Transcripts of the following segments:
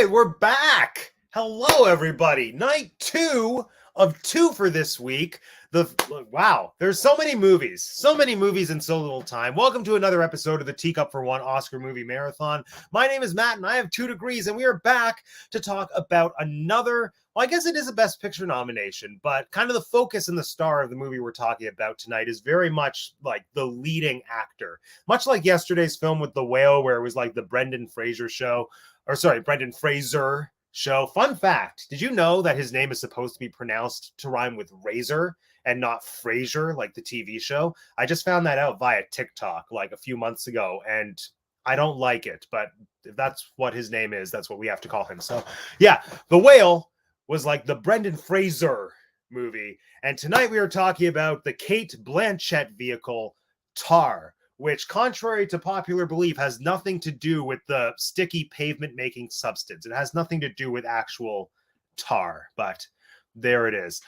right, we're back. Hello, everybody. Night 2 of 2 for this week. Wow, there's so many movies in so little time. Welcome to another episode of the Teacup for One Oscar Movie Marathon. My name is Matt, and I have 2 degrees, and we are back to talk about another. Well, I guess it is a Best Picture nomination, but kind of the focus and the star of the movie we're talking about tonight is very much like the leading actor. Much like yesterday's film with The Whale, where it was like the Brendan Fraser show. Fun fact, did you know that his name is supposed to be pronounced to rhyme with razor and not Frasier, like the TV show? I just found that out via TikTok like a few months ago, and I don't like it, but if that's what his name is, that's what we have to call him. So yeah, The Whale was like the Brendan Fraser movie. And tonight we are talking about the Cate Blanchett vehicle, Tar, which, contrary to popular belief, has nothing to do with the sticky pavement-making substance. It has nothing to do with actual tar, but there it is.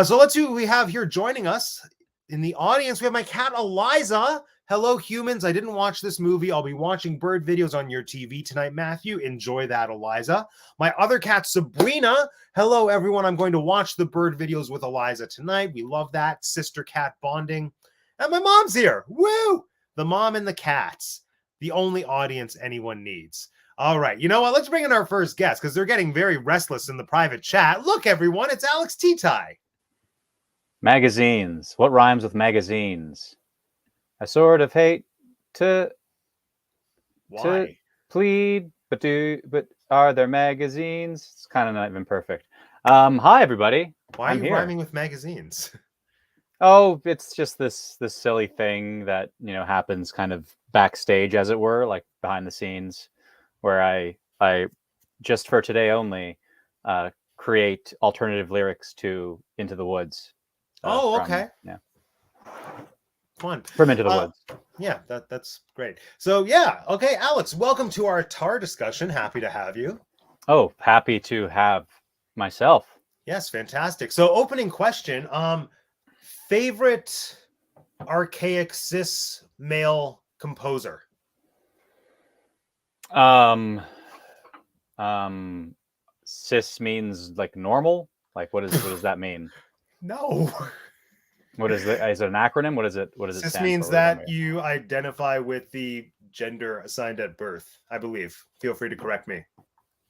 So let's see what we have here joining us in the audience. We have my cat, Eliza. Hello, humans. I didn't watch this movie. I'll be watching bird videos on your TV tonight, Matthew. Enjoy that, Eliza. My other cat, Sabrina. Hello, everyone. I'm going to watch the bird videos with Eliza tonight. We love that. Sister cat bonding. And my mom's here. Woo! The mom and the cats. The only audience anyone needs. All right. You know what? Let's bring in our first guest because they're getting very restless in the private chat. Look, everyone. It's Alex T-Tie. Magazines. What rhymes with magazines? I sort of hate to plead, but are there magazines? It's kind of not even perfect. Hi, everybody. Why are you rhyming with magazines? Oh, it's just this silly thing that, happens kind of backstage, as it were, like behind the scenes, where I just for today only create alternative lyrics to Into the Woods. Okay. Yeah. Fun. From Into the Woods. Yeah, that's great. So yeah, okay, Alex, welcome to our tar discussion. Happy to have you. Oh, happy to have myself. Yes, fantastic. So opening question, favorite archaic cis male composer? Cis means like normal? Like what does that mean? No. What is it? Is it an acronym? What is it? Cis means that you identify with the gender assigned at birth, I believe. Feel free to correct me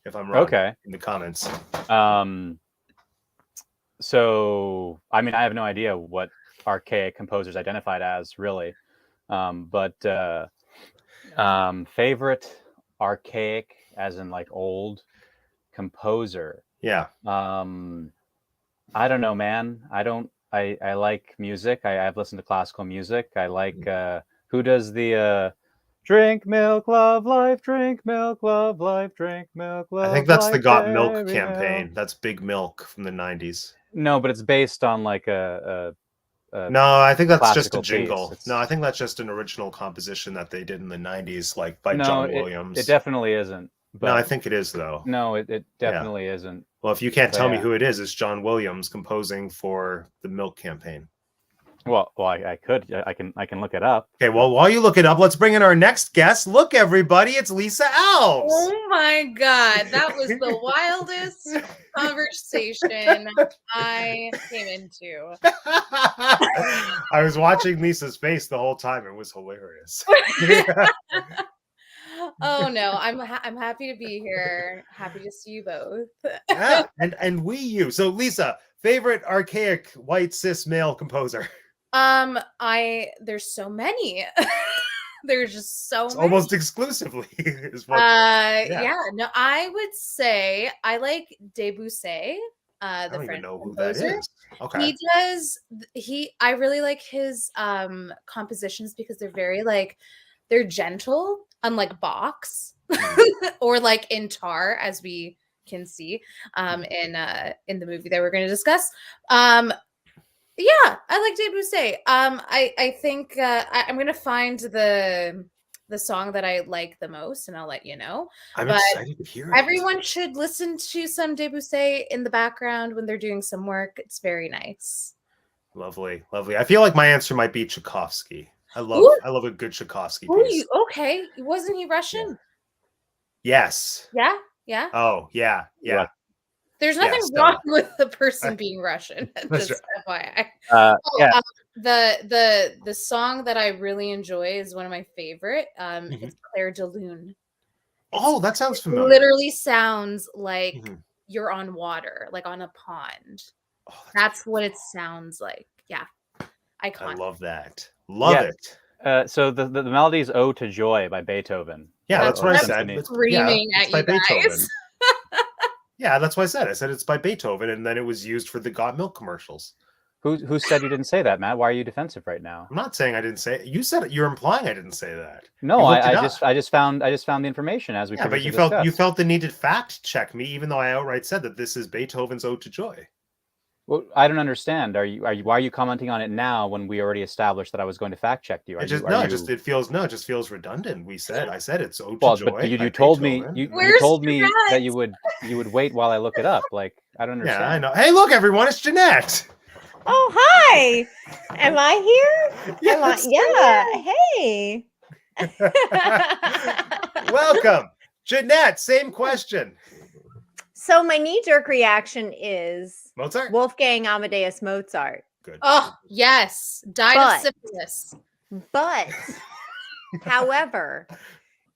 if I'm wrong. Okay. In the comments. So, I mean, I have no idea what archaic composers identified as, really. But favorite archaic, as in like old composer. Yeah. I don't know, man. I like music. I've listened to classical music. I like who does the drink milk, love life, drink milk, love life, drink milk, love life. I think that's the Got Milk campaign. That's Big Milk from the 90s. No, but it's based on like a no, I think that's just a piece. jingle. No, I think that's just an original composition that they did in the 90s, like by John Williams. It definitely isn't. But no, I think it is, though. No, it definitely isn't. Well, if you can't tell me who it is, it's John Williams composing for the Milk campaign. Well, I could. I can look it up. Okay, well, while you look it up, let's bring in our next guest. Look, everybody, it's Lisa Alves. Oh my God, that was the wildest conversation I came into. I was watching Lisa's face the whole time. It was hilarious. Oh no, I'm happy to be here. Happy to see you both. Yeah, and you. So Lisa, favorite archaic white cis male composer? There's so many. There's just so many. Almost exclusively is what. No, I would say I like Debussy. I don't even know who that is. Okay. I really like his compositions because they're very they're gentle, unlike Bach's or like in Tar, as we can see in the movie that we're going to discuss. Yeah, I like Debussy. I think I'm gonna find the song that I like the most, and I'll let you know. I'm excited to hear it. Everyone should listen to some Debussy in the background when they're doing some work. It's very nice. Lovely, lovely. I feel like my answer might be Tchaikovsky. I love a good Tchaikovsky piece. Okay, wasn't he Russian? Yes. Yeah. Yeah. Oh, yeah. Right. There's nothing Stella. wrong with the person being Russian. That's Just FYI. Yeah. The song that I really enjoy is one of my favorite. Mhm. It's Claire de Lune. Oh, that sounds familiar. Literally sounds like Mhm. you're on water, like on a pond. Oh, That's what it sounds like. Yeah. I Iconic. love that. Love Yeah. it. So the melody is "Ode to Joy" by Beethoven. Yeah, that's what I said. symphony. Screaming it's at by you Beethoven. guys. Yeah, that's what I said. I said it's by Beethoven, and then it was used for the Got Milk commercials. Who said you didn't say that, Matt? Why are you defensive right now? I'm not saying I didn't say it. You said it. You're implying I didn't say that. No, You looked it I up. just found the information as we Yeah, but previously you discussed. felt the need to fact check me, even though I outright said that this is Beethoven's Ode to Joy. Well, I don't understand. Why are you commenting on it now when we already established that I was going to fact check you? It just feels redundant. I said it's Ode to Well, Joy. but you by told me Beethoven. you told me that Jeanette? you would wait while I look it up. Like, I don't understand. Yeah, I know. Hey, look, everyone, it's Jeanette. Oh, hi. Am I here? Yes, Hey. welcome, Jeanette. Same question. So my knee-jerk reaction is Mozart. Wolfgang Amadeus Mozart. Good. Oh, yes. Died of syphilis. But however,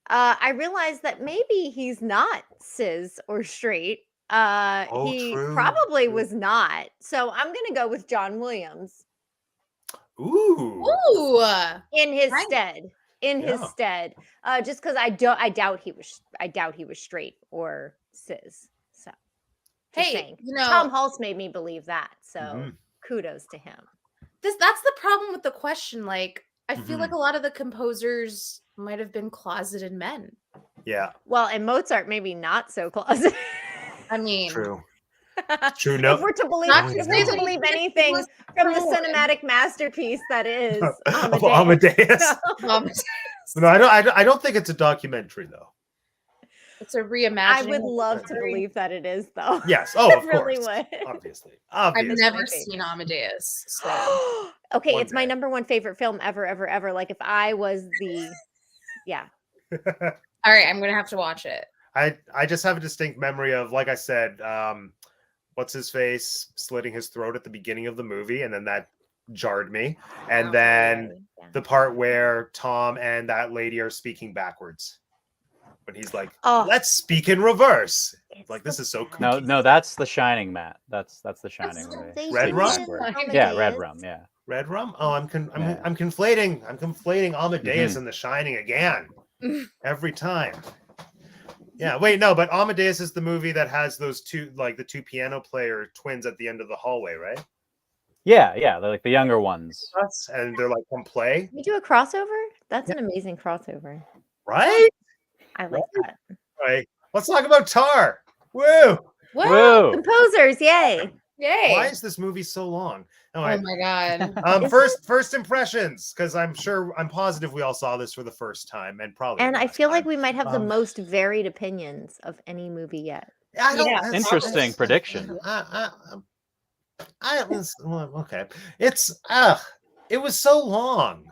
I realized that maybe he's not cis or straight. He true, probably true. was not. So I'm gonna go with John Williams Ooh. Ooh. in his Right. stead. In his Yeah. stead. Just because I doubt he was straight or cis. So just Hey, saying. you know, Tom Hulse made me believe that. So Mhm. kudos to him. that's the problem with the question. Like, I feel Mhm. like a lot of the composers might have been closeted men. Yeah. Well, and Mozart maybe not so closet. I mean, True. True. No. If we're to believe, Not to if say we're that to he believe was anything from the trolling. cinematic masterpiece that is Of Amadeus. Amadeus. No, I don't think it's a documentary though. It's a reimagining. I would of love to history. believe that it is, though. Yes. Oh, I of really course. would. Obviously. I've Obviously. never my seen favorite. Amadeus. So Okay, One it's my day. number one favorite film ever. Like if I was the, yeah. all right, I'm gonna have to watch it. I just have a distinct memory of, like I said, what's his face slitting his throat at the beginning of the movie, and then that jarred me. And then the part where Tom and that lady are speaking backwards. When he's like, Oh. let's speak in reverse. It's Like, this the is so best. kooky. No, that's The Shining, Matt. That's The Shining. That's when they They Red speak Rum? backwards. Yeah, Red Rum. Yeah. Red Rum? Oh, I'm Yeah. conflating Amadeus Mhm. and The Shining again. Every time. Yeah, wait, no, but Amadeus is the movie that has those two, like the two piano player twins at the end of the hallway, right? Yeah, they're like the younger ones. And they're like, come play, We do a crossover? That's an amazing crossover. right? I like that. Right. Let's talk about Tar. Woo! Whoa! Composers, yay. Yay! Why is this movie so long? Oh my god! First impressions, because I'm positive we all saw this for the first time, and probably. And the I last feel like time. we might have the most varied opinions of any movie yet. I don't, Yeah. that's- Interesting prediction. Okay. It was so long.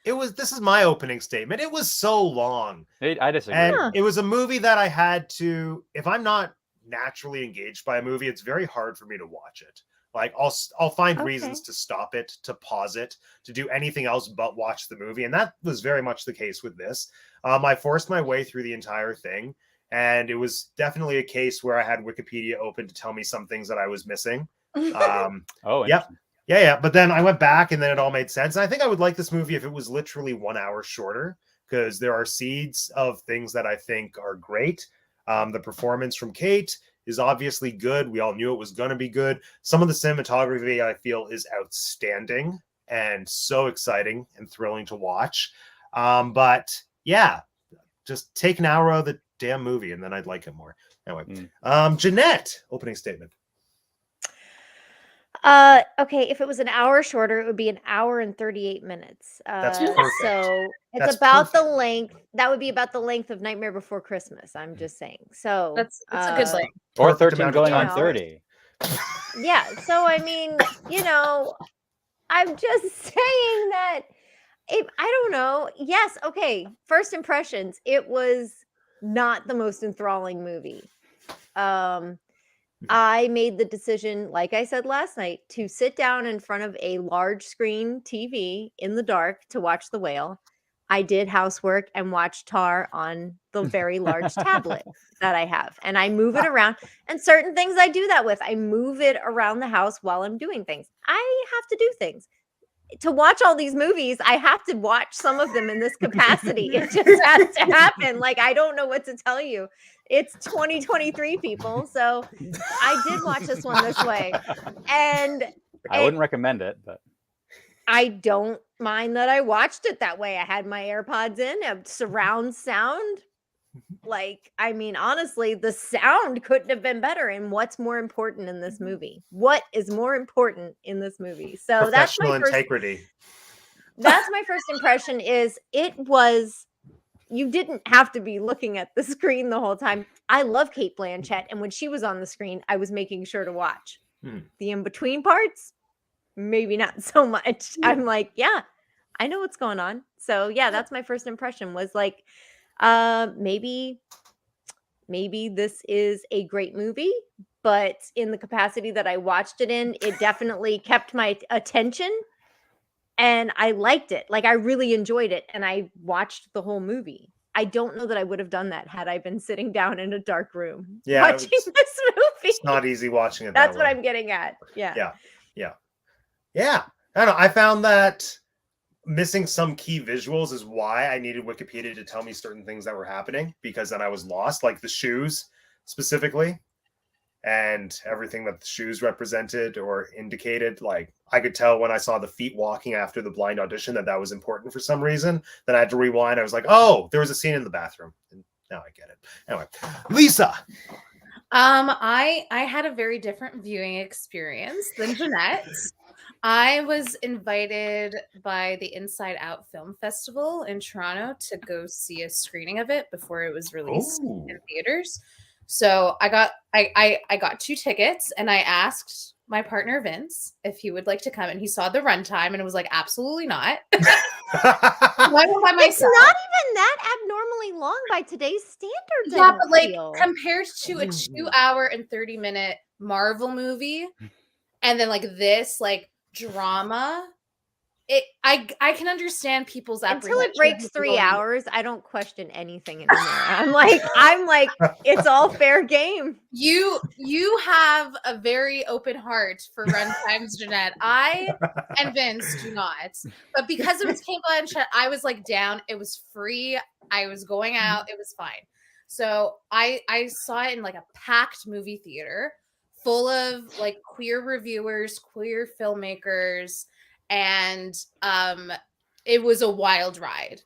This is my opening statement. It was so long. I disagree. And it was a movie that I had to, if I'm not naturally engaged by a movie, it's very hard for me to watch it. Like I'll find reasons to stop it, to pause it, to do anything else but watch the movie. And that was very much the case with this. I forced my way through the entire thing. And it was definitely a case where I had Wikipedia open to tell me some things that I was missing. Oh, yep. Yeah. But then I went back and then it all made sense. And I think I would like this movie if it was literally 1 hour shorter, because there are seeds of things that I think are great. The performance from Kate is obviously good. We all knew it was going to be good. Some of the cinematography I feel is outstanding and so exciting and thrilling to watch. But yeah, just take an hour out of the damn movie and then I'd like it more. Anyway, Jeanette, opening statement. Okay, if it was an hour shorter, it would be an hour and 38 minutes. That's perfect. So it's That's about the perfect. length. That would be about the length of Nightmare Before Christmas. I'm just saying. So That's a good length. or Perfect 13 amount of going on time. 30. Yeah. So I mean, I'm just saying that I don't know. Yes. Okay. First impressions. It was not the most enthralling movie. I made the decision, like I said last night, to sit down in front of a large screen TV in the dark to watch The Whale. I did housework and watched Tar on the very large tablet that I have. And I move it around. And certain things I do that with. I move it around the house while I'm doing things. I have to do things. To watch all these movies, I have to watch some of them in this capacity. It just has to happen. Like, I don't know what to tell you. It's 2023, people. So I did watch this one this way. And I wouldn't recommend it, but I don't mind that I watched it that way. I had my AirPods in, a surround sound. Like, I mean, honestly, the sound couldn't have been better. And what's more important in this movie? What is more important in this movie? So that's Professional my first integrity. that's my first impression. Is it was, you didn't have to be looking at the screen the whole time. I love Kate Blanchett, and when she was on the screen, I was making sure to watch. The in-between parts, maybe not so much. I'm like, yeah, I know what's going on. So yeah, that's my first impression, was like, maybe this is a great movie, but in the capacity that I watched it in, it definitely kept my attention. And I liked it. Like, I really enjoyed it. And I watched the whole movie. I don't know that I would have done that had I been sitting down in a dark room watching this movie. It's not easy watching it. That's what I'm getting at. Yeah. I don't know. I found that missing some key visuals is why I needed Wikipedia to tell me certain things that were happening, because then I was lost, like the shoes specifically, and everything that the shoes represented or indicated. Like, I could tell when I saw the feet walking after the blind audition that was important for some reason. Then I had to rewind. I was like, oh, there was a scene in the bathroom. And now I get it. Anyway, Lisa. I had a very different viewing experience than Jeanette. I was invited by the Inside Out Film Festival in Toronto to go see a screening of it before it was released in theaters. So I got 2 tickets, and I asked my partner Vince if he would like to come, and he saw the runtime and was like, absolutely not. I went by myself. It's not even that abnormally long by today's standards. Yeah, but like compared to a 2-hour and 30-minute Marvel movie, and then like this like drama, I can understand people's until it breaks 3 hours. I don't question anything anymore. I'm like, it's all fair game. You have a very open heart for runtimes, Jeanette. I and Vince do not. But because it was Kate Blanchett, I was like down. It was free. I was going out. It was fine. So I saw it in like a packed movie theater full of like queer reviewers, queer filmmakers. And it was a wild ride.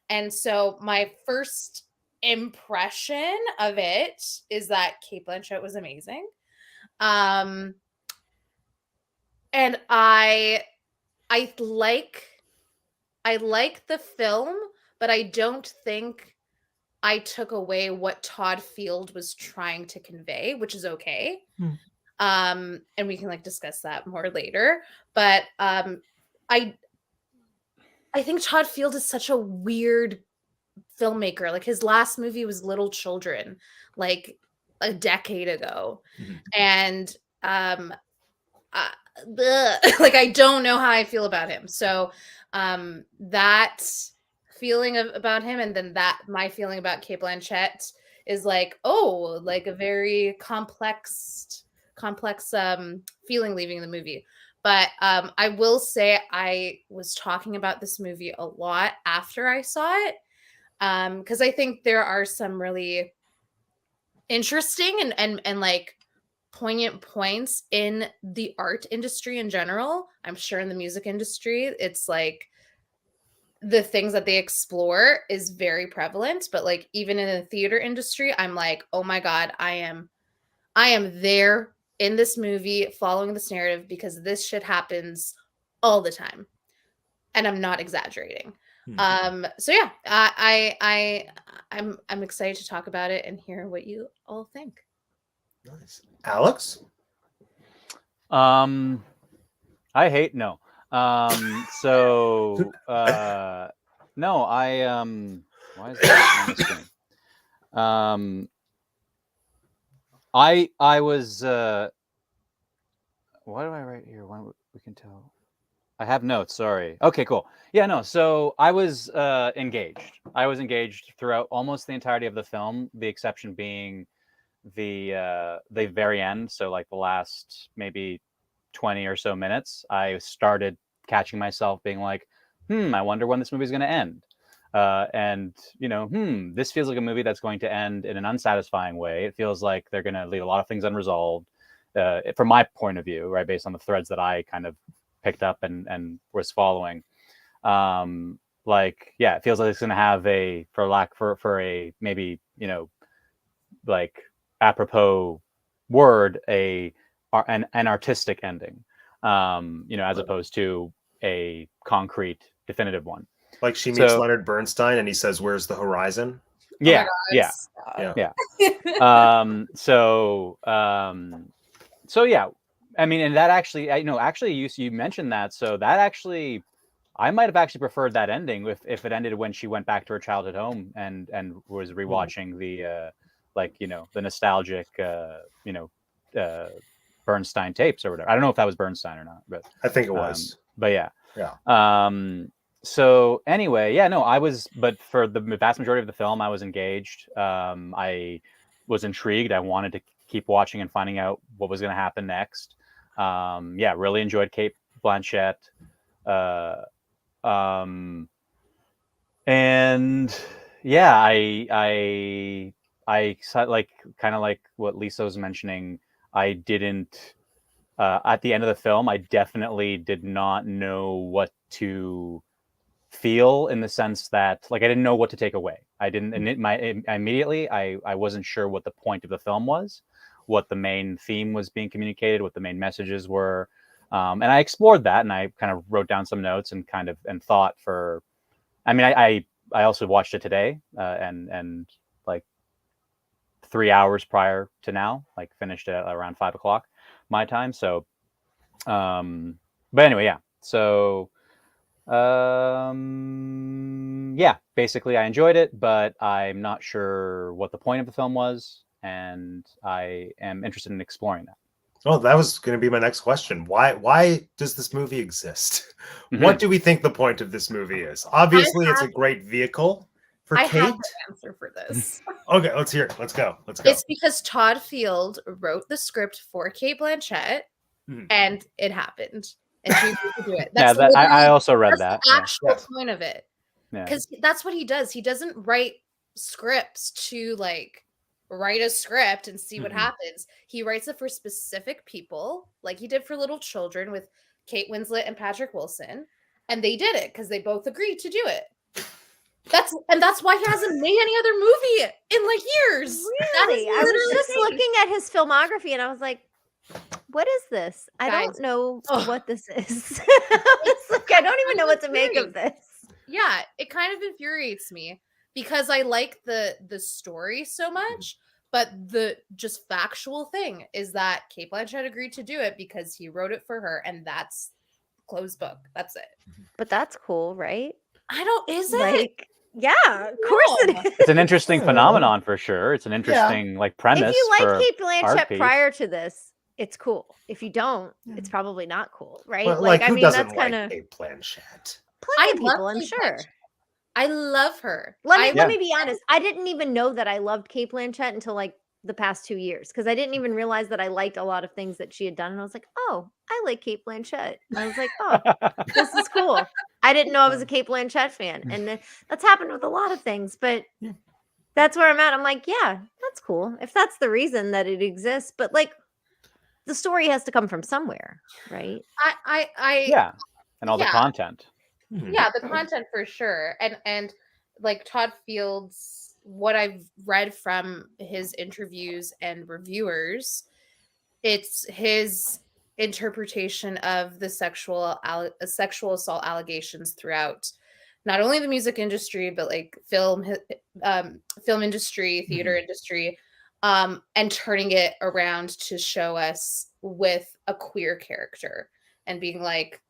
And so my first impression of it is that Kate Blanchett was amazing. And I like the film, but I don't think I took away what Todd Field was trying to convey, which is okay. And we can like discuss that more later. But I think Todd Field is such a weird filmmaker. Like, his last movie was Little Children, like a decade ago. And like, I don't know how I feel about him. So that feeling about him, and then my feeling about Kate Blanchett is like, oh, like a very complex feeling leaving the movie. But I will say I was talking about this movie a lot after I saw it, because I think there are some really interesting and like poignant points in the art industry in general. I'm sure in the music industry, it's like the things that they explore is very prevalent. But like even in the theater industry, I'm like, oh my God, I am there in this movie following this narrative, because this shit happens all the time, and I'm not exaggerating. So yeah, I'm excited to talk about it and hear what you all think. Nice. Alex? I hate no. So no, why is that on the screen? I was. What do I write here? When we can tell. I have notes. Sorry. Okay, cool. Yeah, no. So I was engaged. I was engaged throughout almost the entirety of the film. The exception being the very end. So like the last maybe 20 or so minutes, I started catching myself being like, I wonder when this movie's going to end. And this feels like a movie that's going to end in an unsatisfying way. It feels like they're going to leave a lot of things unresolved, from my point of view, right, based on the threads that I kind of picked up and was following. Like, yeah, it feels like it's going to have a, for a maybe, like apropos word, an artistic ending, as opposed to a concrete definitive one. Like she meets So- Leonard Bernstein and he says, "Where's the horizon?" Yeah, Oh my yeah. God, Yeah. So yeah, I mean, and that actually, actually you mentioned that, so that actually, I might have actually preferred that ending if it ended when she went back to her childhood home and was rewatching the the nostalgic Bernstein tapes or whatever. I don't know if that was Bernstein or not, but I think it was. but yeah. Yeah. So anyway, yeah, no, but for the vast majority of the film, I was engaged. I was intrigued. I wanted to keep watching and finding out what was going to happen next. Yeah, really enjoyed Cate Blanchett. And yeah, I like kind of like what Lisa was mentioning. I didn't at the end of the film, I definitely did not know what to feel, in the sense that like I didn't know what to take away. I didn't, and immediately I wasn't sure what the point of the film was, what the main theme was being communicated, what the main messages were, and I explored that, and I kind of wrote down some notes and thought for. I mean, I also watched it today, and like 3 hours prior to now, like finished it around 5 o'clock my time. So, but anyway, yeah. So, yeah, basically I enjoyed it, but I'm not sure what the point of the film was, and I am interested in exploring that. Well, that was going to be my next question. Why does this movie exist? What do we think the point of this movie is? Obviously, it's a great vehicle for I Kate. have the answer for this. Okay, let's hear it. Let's go. Let's go. It's because Todd Field wrote the script for Cate Blanchett, and it happened, and she agreed to do it. Yeah, I also read that. The actual point of it, Yeah. because that's what he does. He doesn't write scripts to like write a script and see what happens. He writes it for specific people, like he did for Little Children with Kate Winslet and Patrick Wilson, and they did it because they both agreed to do it. That's why he hasn't made any other movie in like years. Really? I was just looking at his filmography and I was like, what is this? I don't know what this is. It's like, I don't even know what to make of this. Yeah, it kind of infuriates me because I like the story so much, but the just factual thing is that Cate Blanchett agreed to do it because he wrote it for her, and that's closed book. That's it. But that's cool, right? Is it? Yeah, of course it is. It's an interesting phenomenon for sure. It's an interesting like premise. If you like Cate art Blanchett piece. prior to this, it's cool. If you don't, it's probably not cool, right? Well, like I who mean, doesn't that's like kind of Cate Blanchett? plenty of people, love I'm Cate sure. Blanchett. I love her. Let me be honest. I didn't even know that I loved Cate Blanchett until like the past 2 years, because I didn't even realize that I liked a lot of things that she had done, and I was like, oh, I like Cate Blanchett. And I was like, oh, this is cool. I didn't know I was a Cate Blanchett fan, and that's happened with a lot of things, but that's where I'm at. I'm like, yeah, that's cool if that's the reason that it exists, but like the story has to come from somewhere, right? Yeah, and all the content. Yeah, the content for sure. And like Todd Fields, what I've read from his interviews and reviewers, it's his interpretation of the sexual assault allegations throughout not only the music industry, but like film industry, theater industry, and turning it around to show us with a queer character and being like,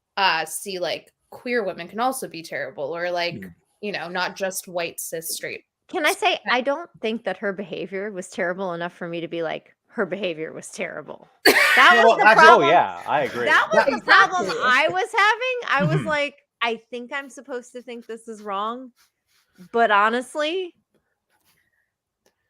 see, like queer women can also be terrible, or like, not just white cis straight. Can I say, I don't think that her behavior was terrible enough for me to be like, her behavior was terrible. That was the actually- problem. Oh yeah, I agree. That was the problem Exactly. I was having. I was Mhm. like, I think I'm supposed to think this is wrong, but honestly,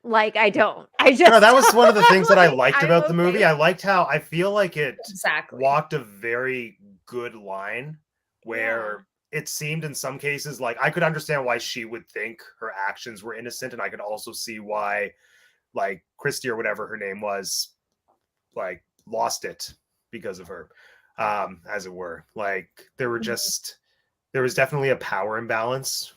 like I don't. I just No, that was one of the things that I like, liked I'm about the okay. movie. I liked how I feel like it Exactly. walked a very good line where it seemed in some cases like I could understand why she would think her actions were innocent, and I could also see why, like, Christy or whatever her name was, like, lost it because of her, as it were. Like, there were Mhm. just there was definitely a power imbalance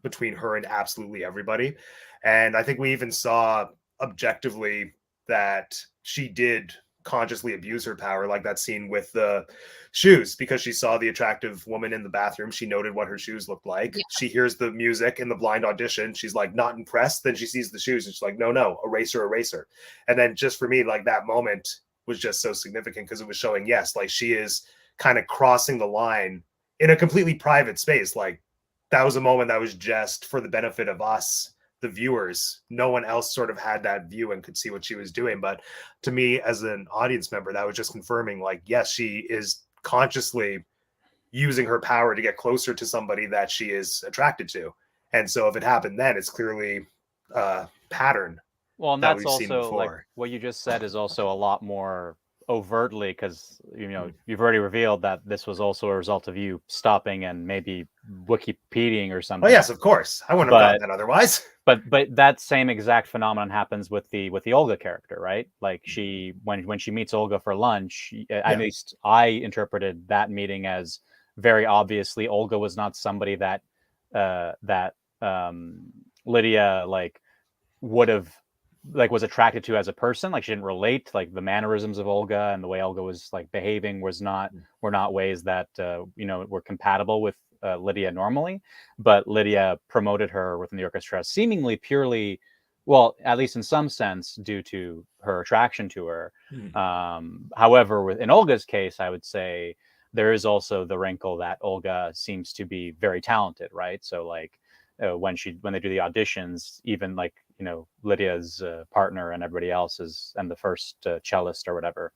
between her and absolutely everybody. And I think we even saw objectively that she did consciously abuse her power, like that scene with the shoes, because she saw the attractive woman in the bathroom. She noted what her shoes looked like. Yeah. She hears the music in the blind audition. She's like not impressed. Then she sees the shoes and she's like, no, eraser, eraser. And then just for me, like that moment was just so significant because it was showing, yes, like she is kind of crossing the line in a completely private space. Like that was a moment that was just for the benefit of us, the viewers. No one else sort of had that view and could see what she was doing. But to me, as an audience member, that was just confirming, like, yes, she is consciously using her power to get closer to somebody that she is attracted to. And so if it happened then, it's clearly a pattern Well, and that that's we've seen also like before. what you just said is also a lot more overtly because you've already revealed that this was also a result of you stopping and maybe Wikipediaing or Oh, something. yes, of course. I wouldn't have gotten that otherwise. But that same exact phenomenon happens with the Olga character, right? Like she when she meets Olga for lunch, at least I interpreted that meeting as very obviously Olga was not somebody that Lydia like would have like was attracted to as a person. Like she didn't relate. Like the mannerisms of Olga and the way Olga was like behaving were not ways that were compatible with Lydia normally. But Lydia promoted her within the orchestra seemingly purely, well, at least in some sense, due to her attraction to her. However, in Olga's case, I would say there is also the wrinkle that Olga seems to be very talented, right? So like when they do the auditions, even like Lydia's partner and everybody else's and the first cellist or whatever,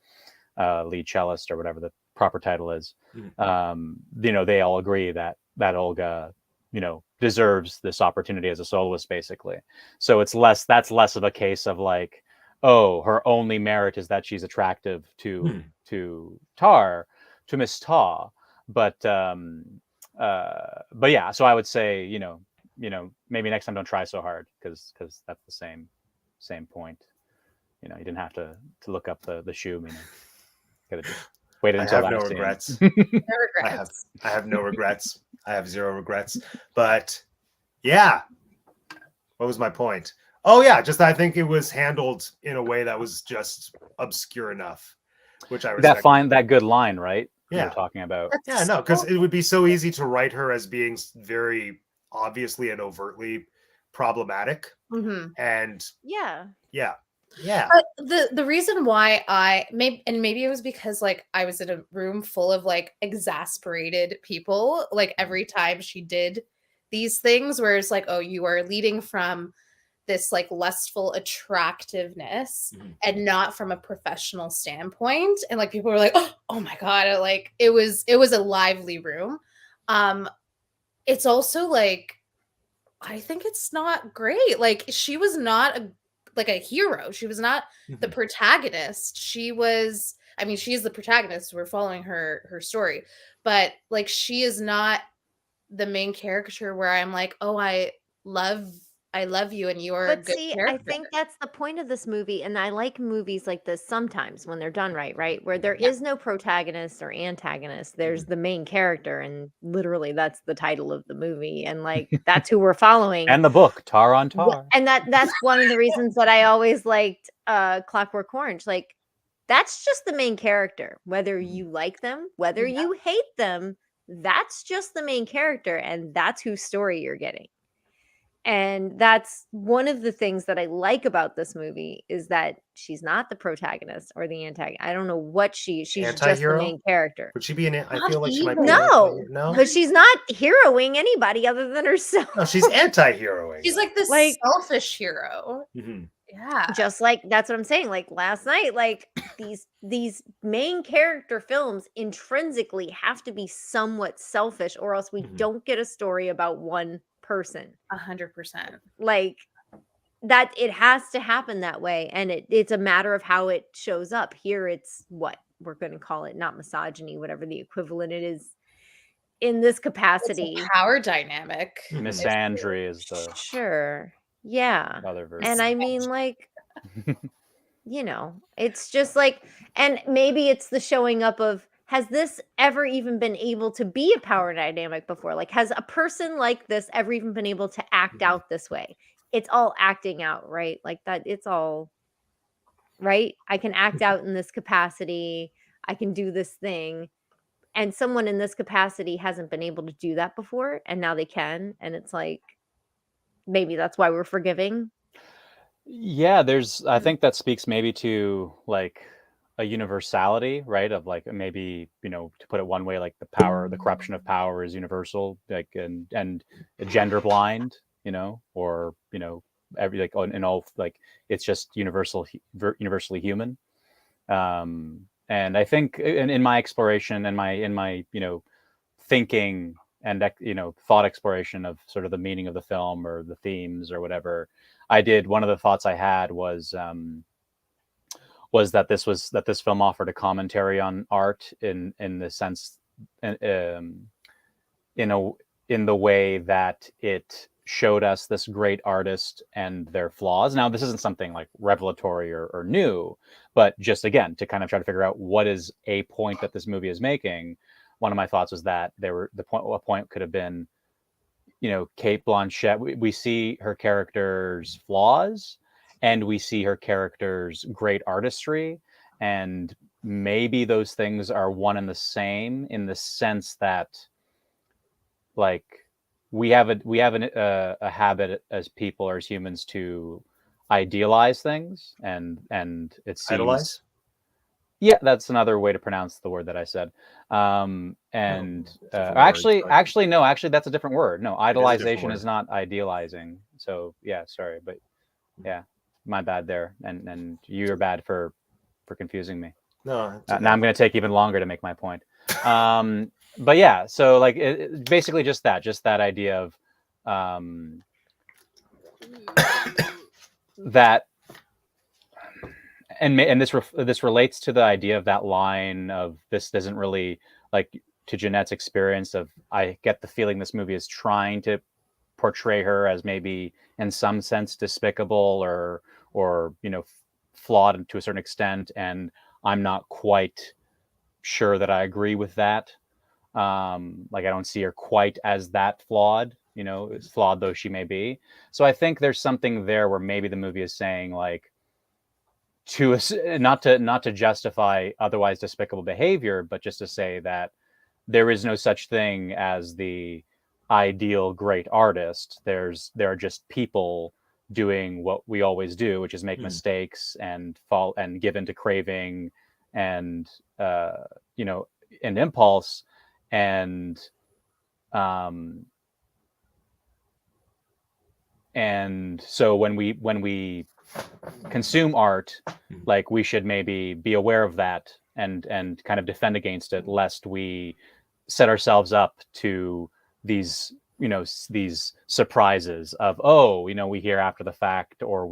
lead cellist or whatever the proper title is, they all agree that Olga deserves this opportunity as a soloist, basically. So that's less of a case of like, oh, her only merit is that she's attractive to Miss Tar. But yeah, so I would say maybe next time don't try so hard because that's the same point. You didn't have to look up the shoe. Could have just waited until I have that no scene. regrets. No regrets. I have no regrets. I have zero regrets. But yeah, what was my point? Oh yeah, just I think it was handled in a way that was just obscure enough, which I respect. That good line, right? Yeah, you're talking about. Yeah, no, because it would be so easy to write her as being very obviously and overtly problematic, and yeah. But the reason why maybe it was because like I was in a room full of like exasperated people like every time she did these things where it's like, oh, you are leading from this like lustful attractiveness and not from a professional standpoint, and like people were like, oh my god, like it was a lively room. It's also like I think it's not great. Like she was not a hero. She was not the protagonist. She was, I mean, she is the protagonist. We're following her story, but like she is not the main character where I'm like, oh, I love you and you are a But good see, I character. think that's the point of this movie, and I like movies like this sometimes when they're done right? Where there is no protagonist or antagonist. There's the main character, and literally that's the title of the movie, and like that's who we're following. And the book, Tar on Tar. And that's one of the reasons that I always liked Clockwork Orange. Like that's just the main character. Whether you like them, whether you hate them, that's just the main character, and that's whose story you're getting. And that's one of the things that I like about this movie is that she's not the protagonist or the antagonist. I don't know what she's Anti-hero? just the main character. Would she be I feel like she Not might be No, but she's not heroing anybody other than herself. No, she's anti-heroing. She's like this selfish hero. Yeah. Just like that's what I'm saying. Like last night, like these main character films intrinsically have to be somewhat selfish, or else we Mhm. don't get a story about one person. 100%. Like that, it has to happen that way, and it's a matter of how it shows up. Here, it's what we're going to call it, not misogyny, whatever the equivalent it is in this It's capacity. a power dynamic. Mhm. Misandry is the Sure, yeah, other and version. I mean, like, it's just like, and maybe it's the showing up of, has this ever even been able to be a power dynamic before? Like, has a person like this ever even been able to act Mhm. out this way? It's all acting out, right? Like that, it's all right. I can act out in this capacity. I can do this thing. And someone in this capacity hasn't been able to do that before, and now they can. And it's like, maybe that's why we're forgiving. Yeah, I think that speaks maybe to like a universality, right? Of like maybe, to put it one way, like the corruption of power is universal, like and gender blind, or every like in all like it's just universally human. And I think in my exploration and in my thinking and thought exploration of sort of the meaning of the film or the themes or whatever, one of the thoughts I had was that this film offered a commentary on art in the sense, in a in the way that it showed us this great artist and their flaws. Now, this isn't something like revelatory or new, but just again to kind of try to figure out what is a point that this movie is making. One of my thoughts was that a point could have been, Kate Blanchett. We see her character's flaws, and we see her character's great artistry, and maybe those things are one and the same in the sense that, like, we have a habit as people or as humans to idealize things, and it seems Idolize? yeah, that's another way to pronounce the word that I said. And different word, actually, sorry. no, actually, that's a different word. No, It is a different idolization word. is not idealizing. So yeah, sorry, but yeah, my bad there, and you're bad for confusing me. No, it's okay. Now I'm going to take even longer to make my point. But yeah, so like basically just that idea of that, and this relates to the idea of that line of, this doesn't really, like, to Jeanette's experience of, I get the feeling this movie is trying to portray her as maybe in some sense despicable or flawed to a certain extent, and I'm not quite sure that I agree with that. Like, I don't see her quite as that flawed, as flawed though she may be. So I think there's something there where maybe the movie is saying, like, not to justify otherwise despicable behavior, but just to say that there is no such thing as the ideal great artist. There are just people doing what we always do, which is make mistakes and fall and give into craving and and impulse, and so when we consume art, like, we should maybe be aware of that and kind of defend against it, lest we set ourselves up to these these surprises of, oh, we hear after the fact, or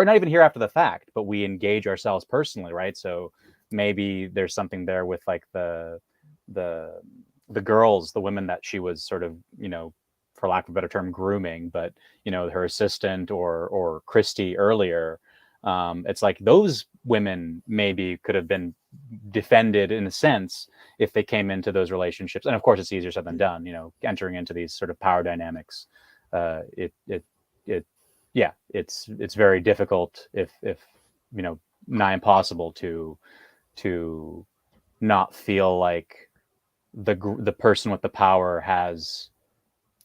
not even hear after the fact, but we engage ourselves personally, right? So maybe there's something there with, like, the girls, the women that she was sort of, for lack of a better term, grooming, but her assistant or Christy earlier. It's like those women maybe could have been defended in a sense if they came into those relationships. And of course, it's easier said than done. Entering into these sort of power dynamics, it's very difficult, if nigh impossible to not feel like the person with the power has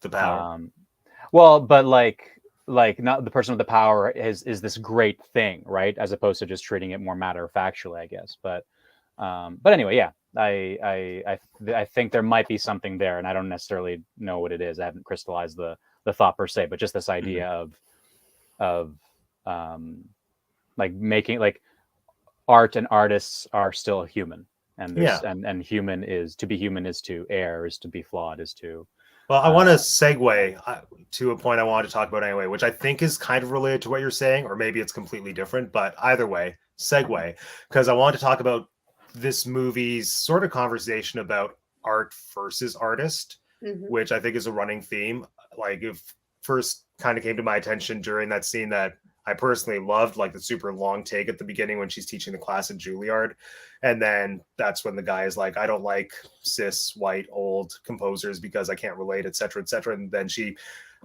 The power. Well, but like not the person with the power is this great thing, right? As opposed to just treating it more matter of factually, I guess. But anyway, yeah, I think there might be something there, and I don't necessarily know what it is. I haven't crystallized the thought per se, but just this idea of like making like art and artists are still human, and there's Yeah. and human is to be human, is to err, is to be flawed, is to Well, I want to segue to a point I wanted to talk about anyway, which I think is kind of related to what you're saying, or maybe it's completely different. But either way, segue, because I want to talk about this movie's sort of conversation about art versus artist, which I think is a running theme. Like, it first kind of came to my attention during that scene that I personally loved, like the super long take at the beginning when she's teaching the class at Juilliard. And then that's when the guy is like, I don't like cis, white, old composers because I can't relate, et cetera, et cetera. And then she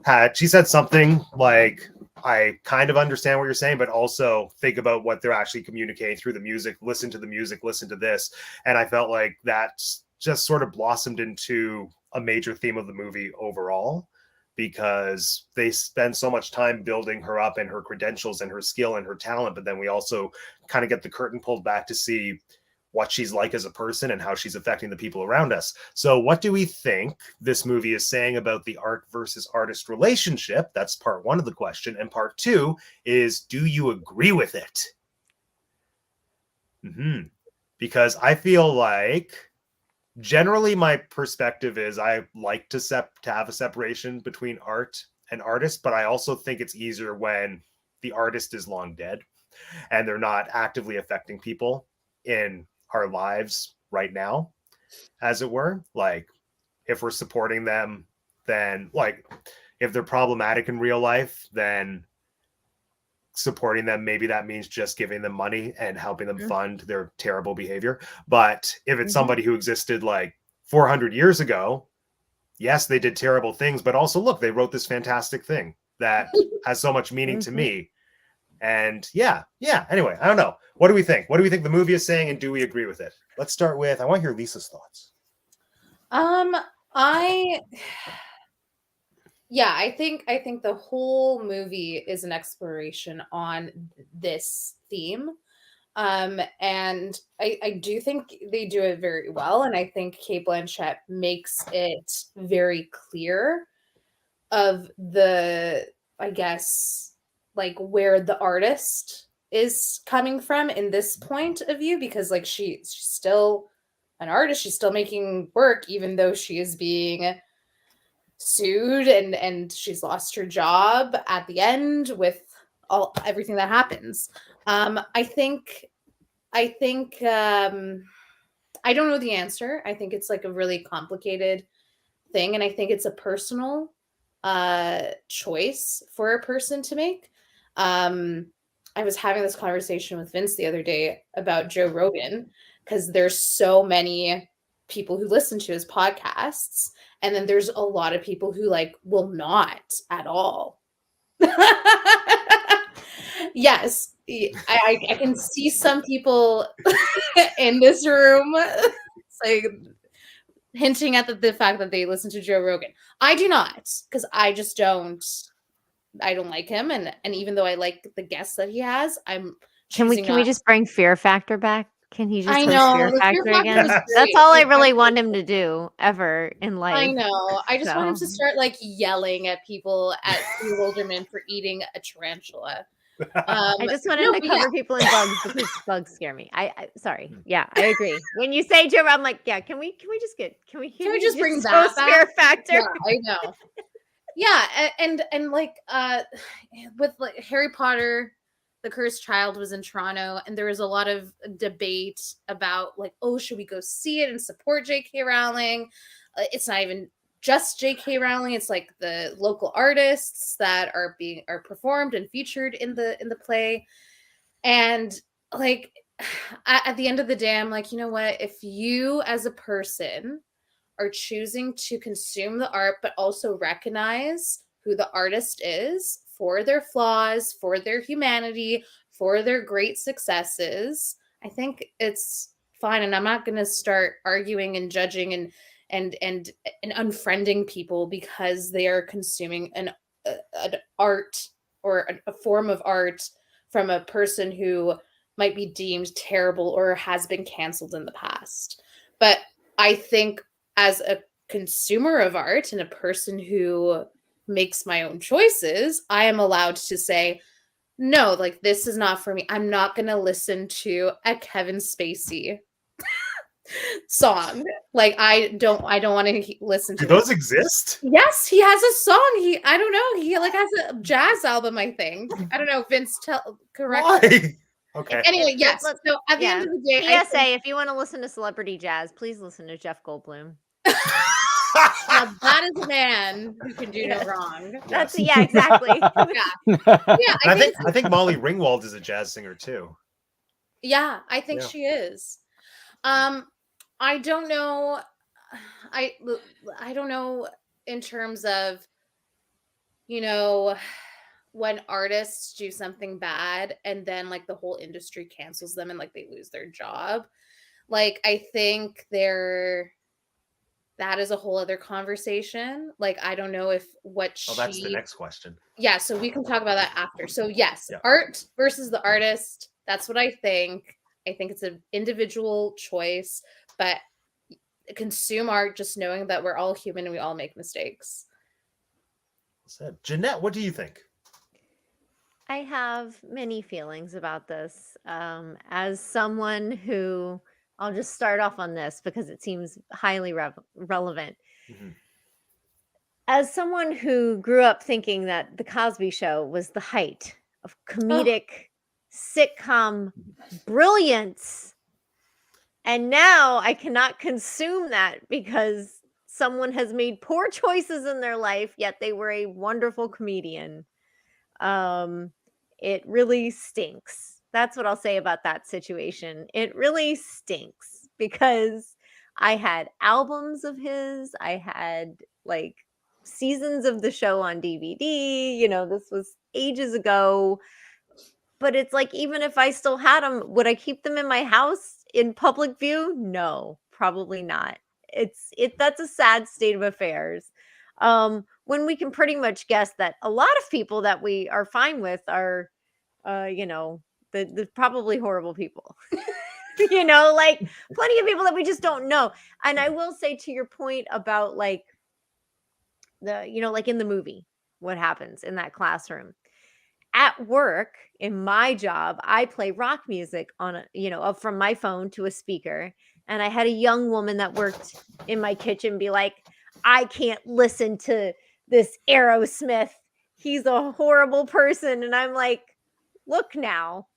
said something like, I kind of understand what you're saying, but also think about what they're actually communicating through the music, listen to the music, listen to this. And I felt like that just sort of blossomed into a major theme of the movie overall, because they spend so much time building her up and her credentials and her skill and her talent. But then we also kind of get the curtain pulled back to see what she's like as a person and how she's affecting the people around us. So what do we think this movie is saying about the art versus artist relationship? That's part one of the question. And part two is, do you agree with it? Because I feel like generally my perspective is I like to have a separation between art and artist, but I also think it's easier when the artist is long dead and they're not actively affecting people in our lives right now, as it were. Like, if we're supporting them, then like if they're problematic in real life, then supporting them, maybe that means just giving them money and helping them fund their terrible behavior. But if it's somebody who existed like 400 years ago, yes, they did terrible things, but also look, they wrote this fantastic thing that has so much meaning to me. And yeah. Anyway, I don't know. What do we think? What do we think the movie is saying, and do we agree with it? Let's start with, I want to hear Lisa's thoughts. I think the whole movie is an exploration on this theme. And I do think they do it very well. And I think Cate Blanchett makes it very clear of the, I guess, like where the artist is coming from in this point of view, because like she's still an artist, she's still making work, even though she is being sued and she's lost her job at the end with everything that happens. I think I don't know the answer. I think it's like a really complicated thing, and I think it's a personal choice for a person to make. I was having this conversation with Vince the other day about Joe Rogan, because there's so many people who listen to his podcasts, and then there's a lot of people who like will not at all. Yes, I can see some people in this room like hinting at the fact that they listen to Joe Rogan. I do not, because I just don't like him, and even though I like the guests that he has, I'm Can we just bring Fear Factor back? Can he just I host know Fear the Factor Fear Factor again? is That's great. all I Fear really Factor- want him to do ever in life. I know. I just want him to So. start like yelling at people at bewilderment for eating a tarantula. I just want him to cover people in bugs because bugs scare me. Sorry. Yeah, I agree. When you say Joe, I'm like, yeah, can we just bring that host back? Fear Factor? Yeah, I know. Yeah, and like with like Harry Potter, The Cursed Child was in Toronto, and there was a lot of debate about like, oh, should we go see it and support J.K. Rowling? It's not even just J.K. Rowling. It's like the local artists that are performed and featured in the play. And like at the end of the day, I'm like, you know what? If you as a person are choosing to consume the art, but also recognize who the artist is for their flaws, for their humanity, for their great successes, I think it's fine. And I'm not going to start arguing and judging and unfriending people because they are consuming an art or a form of art from a person who might be deemed terrible or has been canceled in the past. But I think as a consumer of art and a person who makes my own choices, I am allowed to say, no, like this is not for me. I'm not gonna listen to a Kevin Spacey song. Like I don't want to listen Do to his. those exist? Yes, he has a song. I don't know. He like has a jazz album, I think. I don't know. Vince, correct. Why? Okay. Anyway, yes. let's- So at the yeah. end of the day, I PSA: think, if you want to listen to celebrity jazz, please listen to Jeff Goldblum. now that is a man who can do no Yes. wrong. That's Yes. yeah, exactly. Yeah, And I think Molly Ringwald is a jazz singer too. yeah, I think Yeah. she is. I don't know. I don't know in terms of, you know, when artists do something bad and then like the whole industry cancels them and like they lose their job. Like I think that is a whole other conversation. Like I don't know if Oh, that's the next question. Yeah, so we can talk about that after. So yes, Yeah. art versus the artist. That's what I think. I think it's an individual choice, but consume art just knowing that we're all human and we all make mistakes. Said Jeanette, what do you think? I have many feelings about this. As someone who, I'll just start off on this because it seems highly relevant. Mm-hmm. As someone who grew up thinking that The Cosby Show was the height of comedic sitcom brilliance, and now I cannot consume that because someone has made poor choices in their life, yet they were a wonderful comedian. It really stinks. That's what I'll say about that situation. It really stinks because I had albums of his. I had like seasons of the show on DVD. You know, this was ages ago. But it's like, even if I still had them, would I keep them in my house in public view? No, probably not. That's a sad state of affairs. When we can pretty much guess that a lot of people that we are fine with are, the probably horrible people. Like plenty of people that we just don't know. And I will say, to your point about like like in the movie, what happens in that classroom. At work, in my job, I play rock music on up from my phone to a speaker. And I had a young woman that worked in my kitchen be like, I can't listen to this Aerosmith. He's a horrible person. And I'm like, look now,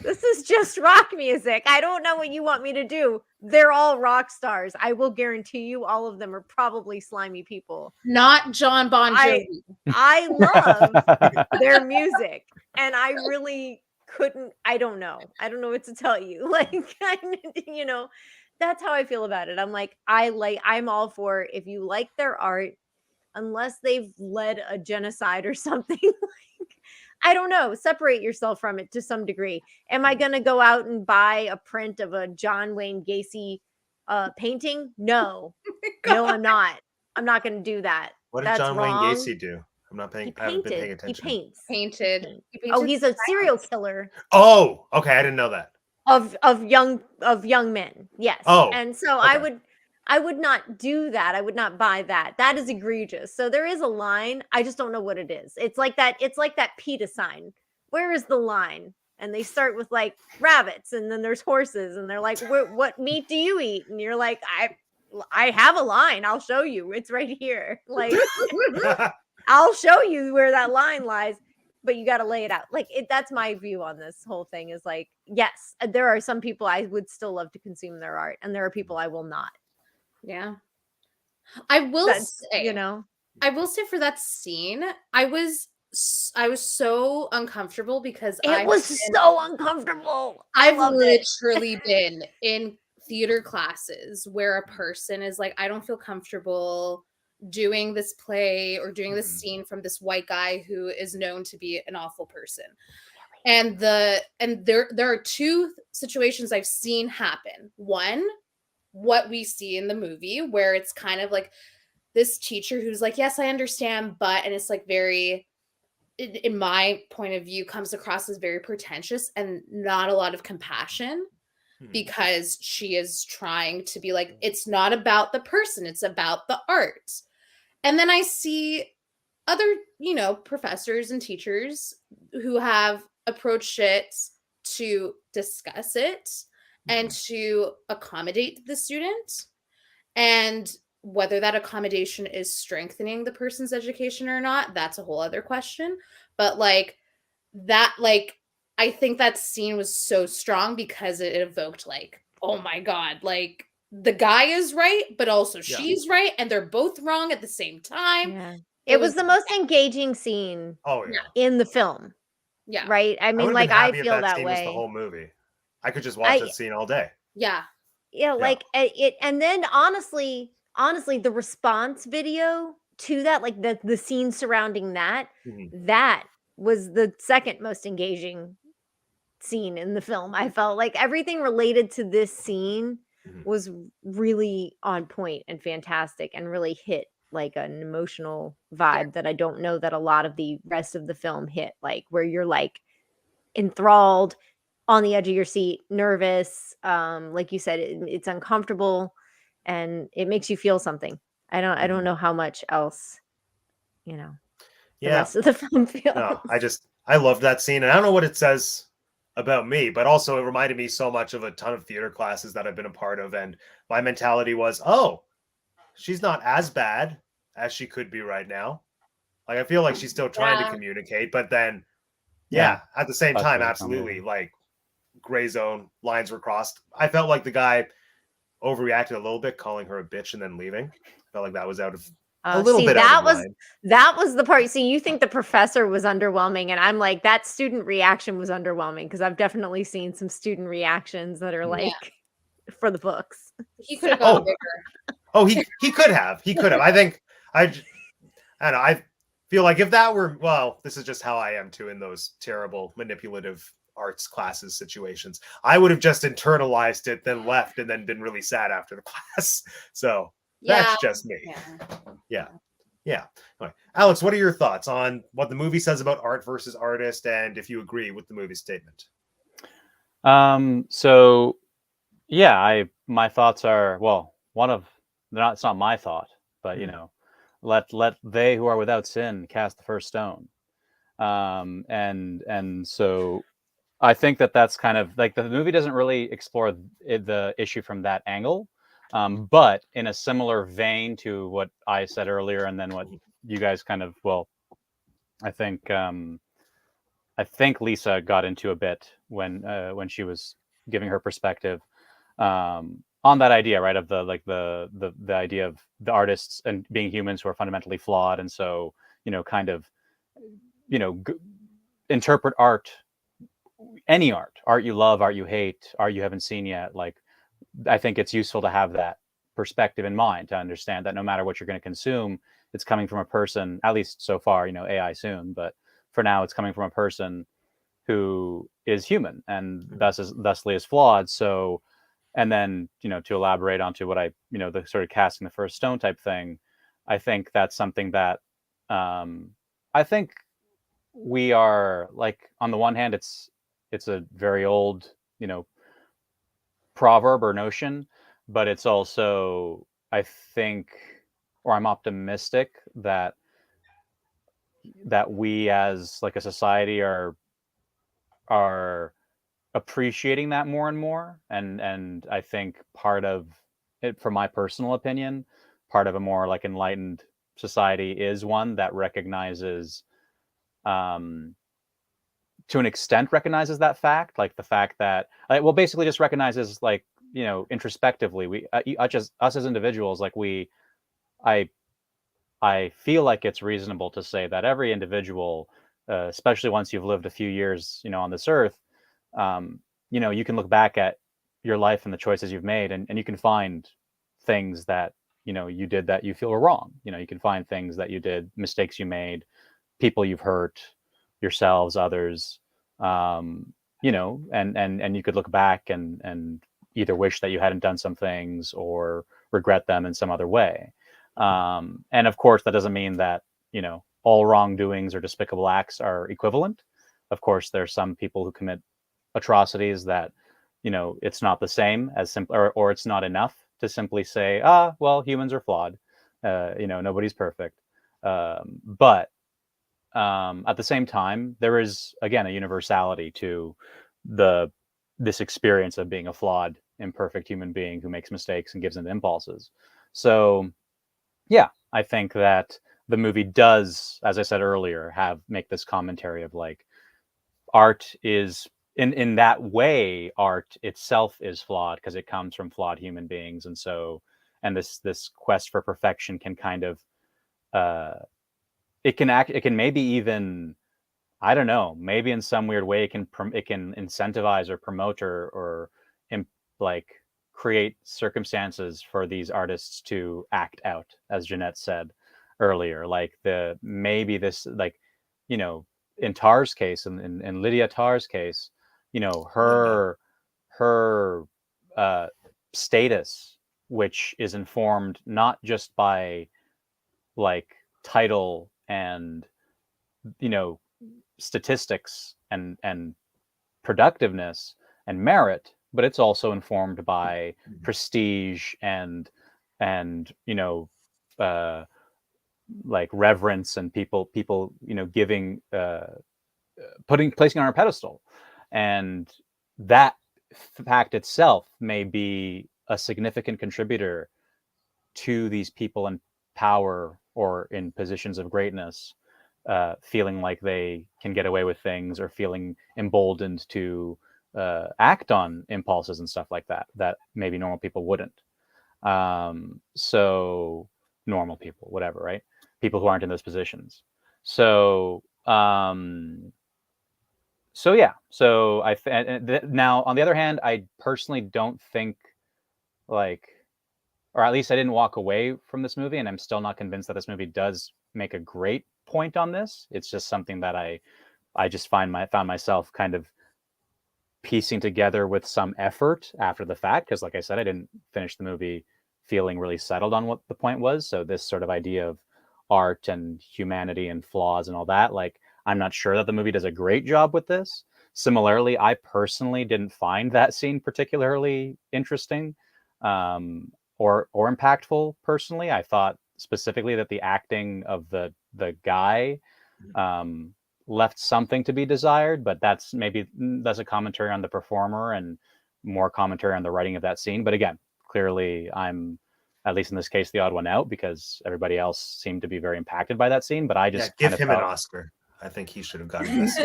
this is just rock music. I don't know what you want me to do. They're all rock stars. I will guarantee you all of them are probably slimy people. Not John Bon Jovi. I love their music, and I really couldn't. I don't know what to tell you. Like, that's how I feel about it. I'm like, I'm all for, if you like their art, unless they've led a genocide or something. Like, I don't know, separate yourself from it to some degree. Am I going to go out and buy a print of a John Wayne Gacy painting? No. No, I'm not. I'm not going to do that. What did John Wayne Gacy do? I haven't been paying attention. He paints. Painted. Oh, he's a serial killer. Oh, okay. I didn't know that. Of young men. Yes. Oh, and so okay. I would not do that. I would not buy that. That is egregious. So there is a line. I just don't know what it is. It's like that PETA sign. Where is the line? And they start with like rabbits, and then there's horses, and they're like, what meat do you eat? And you're like, I have a line. I'll show you. It's right here. Like, I'll show you where that line lies, but you got to lay it out. Like, that's my view on this whole thing, is like, yes, there are some people I would still love to consume their art, and there are people I will not. Yeah. I will say, I will say for that scene, I was so uncomfortable because it was so uncomfortable. I've literally been in theater classes where a person is like, I don't feel comfortable doing this play or doing this scene from this white guy who is known to be an awful person. And there are two situations I've seen happen. One, what we see in the movie, where it's kind of like this teacher who's like, yes, I understand, but, and it's like very, in my point of view, comes across as very pretentious and not a lot of compassion, because she is trying to be like, it's not about the person, it's about the art. And then I see other, professors and teachers who have approached it to discuss it and to accommodate the student. And whether that accommodation is strengthening the person's education or not, that's a whole other question. But I think that scene was so strong because it evoked oh my God, the guy is right, but also she's right, and they're both wrong at the same time. Yeah. It was the most engaging scene Oh yeah. in the film. Yeah. Right? I mean, would've been I happy if feel that that scene was the way. whole movie. I could just watch that scene all day. Yeah. Yeah, it, and then honestly, the response video to that, like the scene surrounding that, that was the second most engaging scene in the film. I felt like everything related to this scene was really on point and fantastic and really hit like an emotional vibe that I don't know that a lot of the rest of the film hit, like where you're like enthralled, on the edge of your seat, nervous. Like you said, it's uncomfortable and it makes you feel something. I don't know how much else, the rest of the film feels. No, I loved that scene, and I don't know what it says about me, but also it reminded me so much of a ton of theater classes that I've been a part of, and my mentality was, oh, she's not as bad as she could be right now. Like I feel like she's still trying to communicate, but then at the same time, absolutely, like gray zone, lines were crossed. I felt like the guy overreacted a little bit, calling her a bitch and then leaving. I felt like that was out of a little bit out of line. That was the part. See, you think the professor was underwhelming, and I'm like, that student reaction was underwhelming because I've definitely seen some student reactions that are like for the books. He could have gone bigger. Oh, he could have. He could have. I think I don't know. I feel like if that were, well, this is just how I am too in those terrible manipulative arts classes situations. I would have just internalized it, then left, and then been really sad after the class. So that's just me. Yeah. All right. Alex, what are your thoughts on what the movie says about art versus artist, and if you agree with the movie statement? So yeah, my thoughts are, well, it's not my thought, but let they who are without sin cast the first stone. And so I think that's kind of like the movie doesn't really explore the issue from that angle. But in a similar vein to what I said earlier, and then what you guys kind of, I think Lisa got into a bit when she was giving her perspective on that idea, right, of the idea of the artists and being humans who are fundamentally flawed, and so kind of interpret art, any art you love, art you hate, art you haven't seen yet. Like, I think it's useful to have that perspective in mind, to understand that no matter what you're going to consume, it's coming from a person, at least so far, AI soon, but for now it's coming from a person who is human and thusly is flawed. So, and then, to elaborate onto what the sort of casting the first stone type thing, I think that's something that I think we are, like, on the one hand, it's a very old, proverb or notion, but it's also, I think, or I'm optimistic that we as like a society are appreciating that more and more. And I think part of it, from my personal opinion, part of a more like enlightened society is one that recognizes, to an extent recognizes that fact, like the fact that, basically just recognizes, like, introspectively, we us as individuals, like I feel like it's reasonable to say that every individual, especially once you've lived a few years, on this earth, you can look back at your life and the choices you've made, and you can find things that, you did that you feel were wrong. You can find things that you did, mistakes you made, people you've hurt, yourselves, others, and you could look back and either wish that you hadn't done some things or regret them in some other way. And of course, that doesn't mean that, all wrongdoings or despicable acts are equivalent. Of course, there's some people who commit atrocities that, it's not the same as simple, or it's not enough to simply say, well, humans are flawed. Nobody's perfect. But at the same time, there is again a universality to this experience of being a flawed, imperfect human being who makes mistakes and gives into impulses. So yeah, I think that the movie does, as I said earlier, make this commentary of like art is in that way, art itself is flawed because it comes from flawed human beings, and so and this quest for perfection can kind of it can maybe even, I don't know, maybe in some weird way it can incentivize or promote or like create circumstances for these artists to act out, as Jeanette said earlier. Like maybe this, like, you know, in Tar's case, in Lydia Tar's case, you know, her status, which is informed not just by like title and, you know, statistics and productiveness and merit, but it's also informed by prestige and you know, like reverence and people you know, giving placing on a pedestal, and that fact itself may be a significant contributor to these people in power or in positions of greatness feeling like they can get away with things or feeling emboldened to act on impulses and stuff like that maybe normal people wouldn't. So normal people, whatever, right? People who aren't in those positions. So so yeah. So now on the other hand, I personally don't think like, or at least I didn't walk away from this movie, and I'm still not convinced that this movie does make a great point on this. It's just something that I just found myself kind of piecing together with some effort after the fact, because like I said, I didn't finish the movie feeling really settled on what the point was. So this sort of idea of art and humanity and flaws and all that, like, I'm not sure that the movie does a great job with this. Similarly, I personally didn't find that scene particularly interesting or impactful. Personally, I thought specifically that the acting of the guy left something to be desired, but that's a commentary on the performer and more commentary on the writing of that scene. But again, clearly I'm, at least in this case, the odd one out because everybody else seemed to be very impacted by that scene. But I just give him an Oscar. I think he should have gotten this.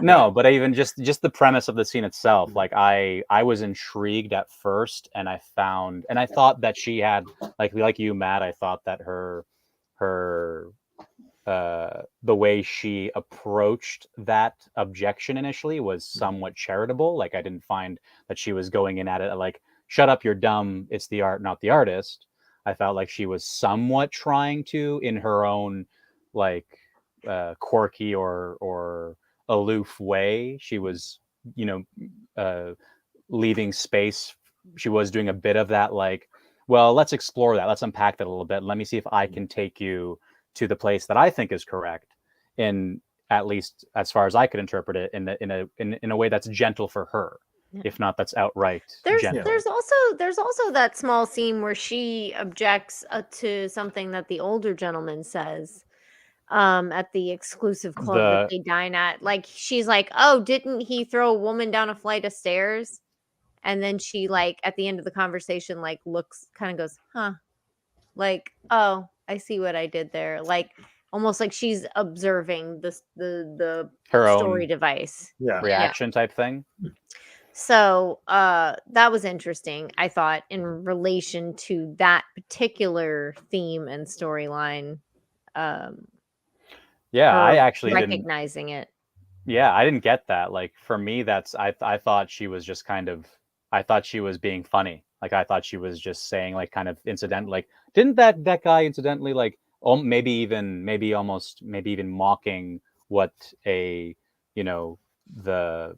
No, but even just the premise of the scene itself, like I was intrigued at first, and I thought that she had, like you, Matt, I thought that her the way she approached that objection initially was somewhat charitable. Like I didn't find that she was going in at it like, shut up, you're dumb, it's the art, not the artist. I felt like she was somewhat trying to, in her own like quirky or aloof way. She was, you know, leaving space. She was doing a bit of that, like, well, let's explore that, let's unpack that a little bit, let me see if I can take you to the place that I think is correct, in, at least as far as I could interpret it, in a way that's gentle for her, if not that's outright gentle. There's also that small scene where she objects to something that the older gentleman says at the exclusive club that they dine at. Like she's like, oh, didn't he throw a woman down a flight of stairs? And then she, like, at the end of the conversation, like, looks, kind of goes, huh, like, oh, I see what I did there. Like, almost like she's observing the her story own device reaction type thing. So that was interesting, I thought, in relation to that particular theme and storyline. Yeah, I actually recognizing it. Yeah, I didn't get that. Like for me, that's I thought she was just kind of, I thought she was being funny. Like I thought she was just saying, like, kind of incident, like, didn't that guy incidentally, like, maybe even mocking what a, you know, the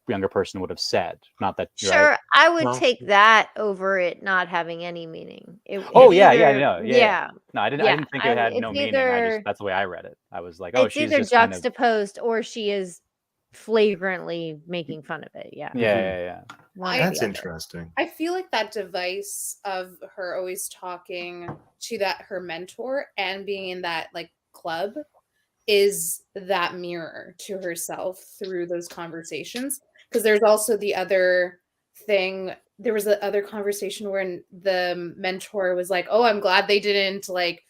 younger person would have said. Not that, sure, right? I would take that over it not having any meaning. Yeah. No, I didn't think it had no meaning. That's the way I read it. I was like, oh, it's she's either just kind of juxtaposed or she is flagrantly making fun of it. Yeah. That's interesting. I feel like that device of her always talking to her mentor and being in that like club is that mirror to herself through those conversations. Because there's also the other thing. There was the other conversation where the mentor was like, "Oh, I'm glad they didn't like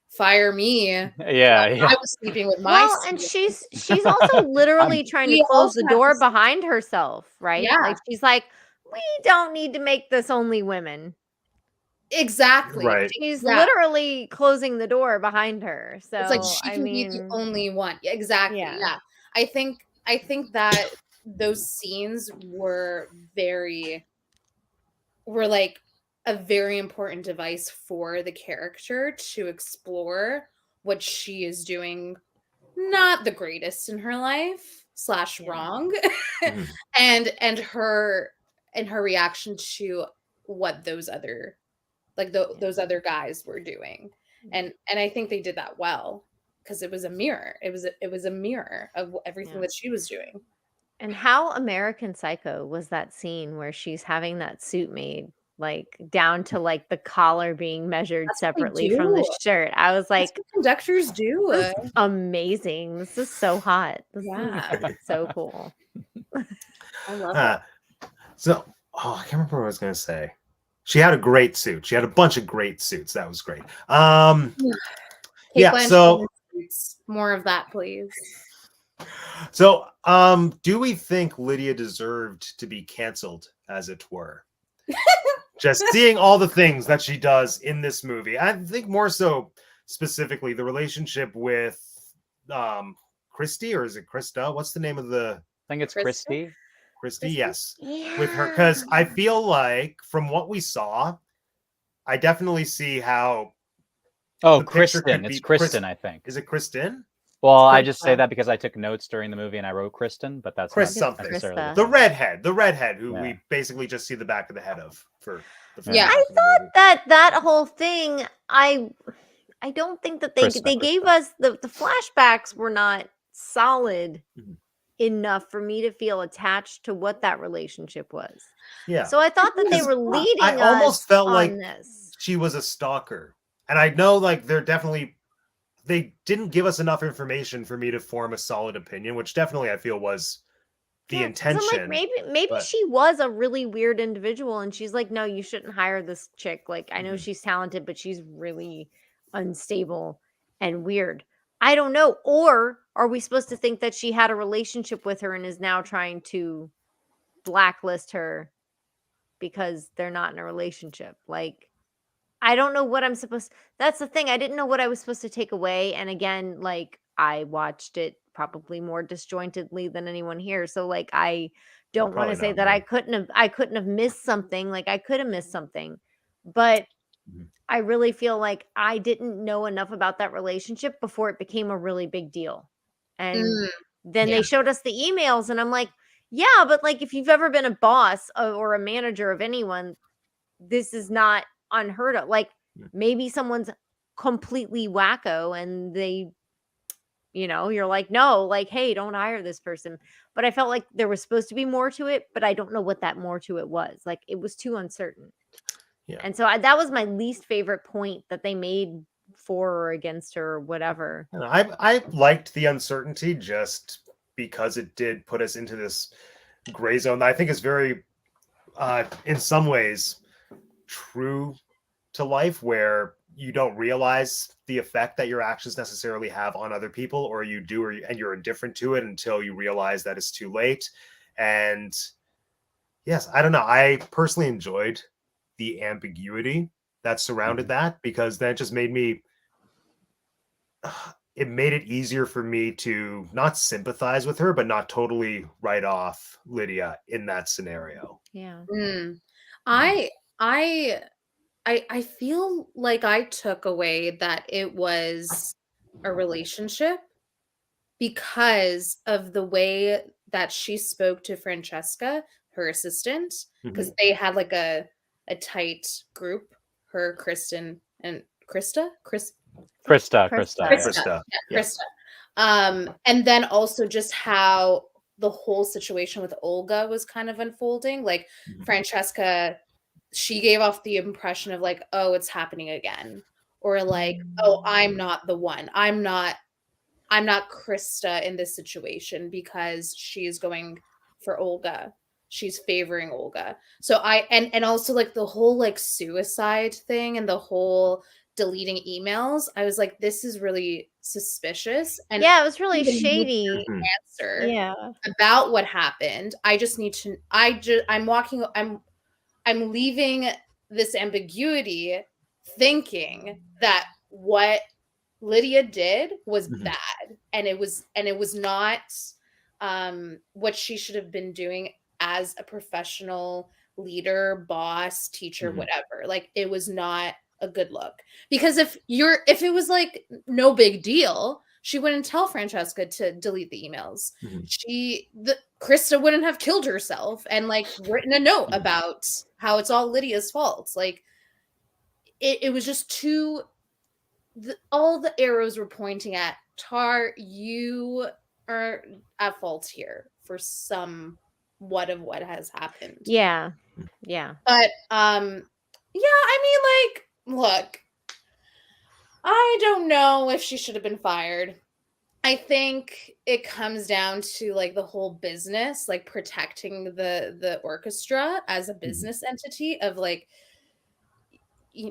fire me. Yeah, yeah. I was sleeping with my Well, and students." she's also literally trying to We close also the have door to, behind herself, right? yeah, Like she's like, we don't need to make this only women. exactly. Right. She's Yeah. literally closing the door behind her. It's like So she I can be the mean, only one. Yeah, exactly. yeah. Yeah. I think that those scenes were like a very important device for the character to explore what she is doing not the greatest in her life slash Yeah. wrong Mhm. and her reaction to what those other those other guys were doing. And I think they did that well because it was a mirror. It was a mirror of everything Yeah. that she was doing. And how American Psycho was that scene where she's having that suit made, like down to like the collar being measured That's what they separately from the do. shirt. I was That's like, what conductors do. this is amazing. This is so hot. This Yeah. is so cool. I love Uh, it. so, I can't remember what I was going to say. She had a great suit. She had a bunch of great suits. That was great. Kate Yeah. Blanchett So, in the Suits. More of that, please. do we think Lydia deserved to be canceled, as it were? Just seeing all the things that she does in this movie. I think more so specifically the relationship with Christy, or is it Krista? What's the name of the I think it's Krista? Christy. Christy? Krista? Yes. With her, because I feel like from what we saw, I definitely see how Oh, the picture Kristen. could It's be Kristen, I think. Is it Kristen? Well, I It's just say Krista. that because I took notes during the movie and I wrote Kristen, but that's Chris not something. necessarily Krista. The redhead who Yeah. we basically just see the back of the head of for the first Yeah. half I of the movie. that whole thing, I don't think that they Krista, gave Krista. us the flashbacks were not solid Mhm. enough for me to feel attached to what that relationship was. Yeah. So I thought that they were leading I almost us felt on like this. she was a stalker. And I know like they didn't give us enough information for me to form a solid opinion, which definitely I feel was the Yeah, 'cause I'm intention. like, maybe but- she was a really weird individual, and she's like, no, you shouldn't hire this chick. Like, I know Mhm. she's talented, but she's really unstable and weird. I don't know. Or are we supposed to think that she had a relationship with her and is now trying to blacklist her because they're not in a relationship? Like, I don't know what I'm supposed. That's the thing. I didn't know what I was supposed to take away. And again, like I watched it probably more disjointedly than anyone here. So like I don't want to Probably say not that me. I couldn't have missed something. Like I could have missed something. But Mhm. I really feel like I didn't know enough about that relationship before it became a really big deal. And Mm, then yeah. they showed us the emails and I'm like, yeah, but like if you've ever been a boss or a manager of anyone, this is not unheard of. Like Yeah. maybe someone's completely wacko and they, you're like, no, like, hey, don't hire this person. But I felt like there was supposed to be more to it, but I don't know what that more to it was. Like it was too uncertain. Yeah. And so that was my least favorite point that they made for or against her or whatever. And I liked the uncertainty just because it did put us into this gray zone that I think is very in some ways true to life, where you don't realize the effect that your actions necessarily have on other people, or you do, and you're indifferent to it until you realize that it's too late. And yes, I don't know. I personally enjoyed the ambiguity that surrounded that, because that just made me it made it easier for me to not sympathize with her, but not totally write off Lydia in that scenario. Yeah. I feel like I took away that it was a relationship because of the way that she spoke to Francesca, her assistant, because they had like a tight group, her, Kristen, and Krista. Krista. Krista. Krista. Yeah, Krista. And then also just how the whole situation with Olga was kind of unfolding. Like Francesca, she gave off the impression of like, oh, it's happening again. Or like, oh, I'm not the one. I'm not I'm not Krista in this situation because she is going for Olga. She's favoring Olga. So and also like the whole like suicide thing and the whole deleting emails. I was like, this is really suspicious. And Yeah, it was really even need shady. an answer Yeah. about what happened. I just need to. I'm leaving this ambiguity, thinking that what Lydia did was Mhm. bad, and it was not what she should have been doing as a professional leader, boss, teacher, Mhm. whatever. Like it was not a good look. Because if it was like no big deal, she wouldn't tell Francesca to delete the emails. Mhm. Krista wouldn't have killed herself and like written a note Mhm. about how it's all Lydia's fault. Like it was just too all the arrows were pointing at Tar. You are at fault here for somewhat of what has happened. Yeah. Yeah. But yeah, I mean, like, look, I don't know if she should have been fired. I think it comes down to like the whole business, like protecting the orchestra as a business entity of like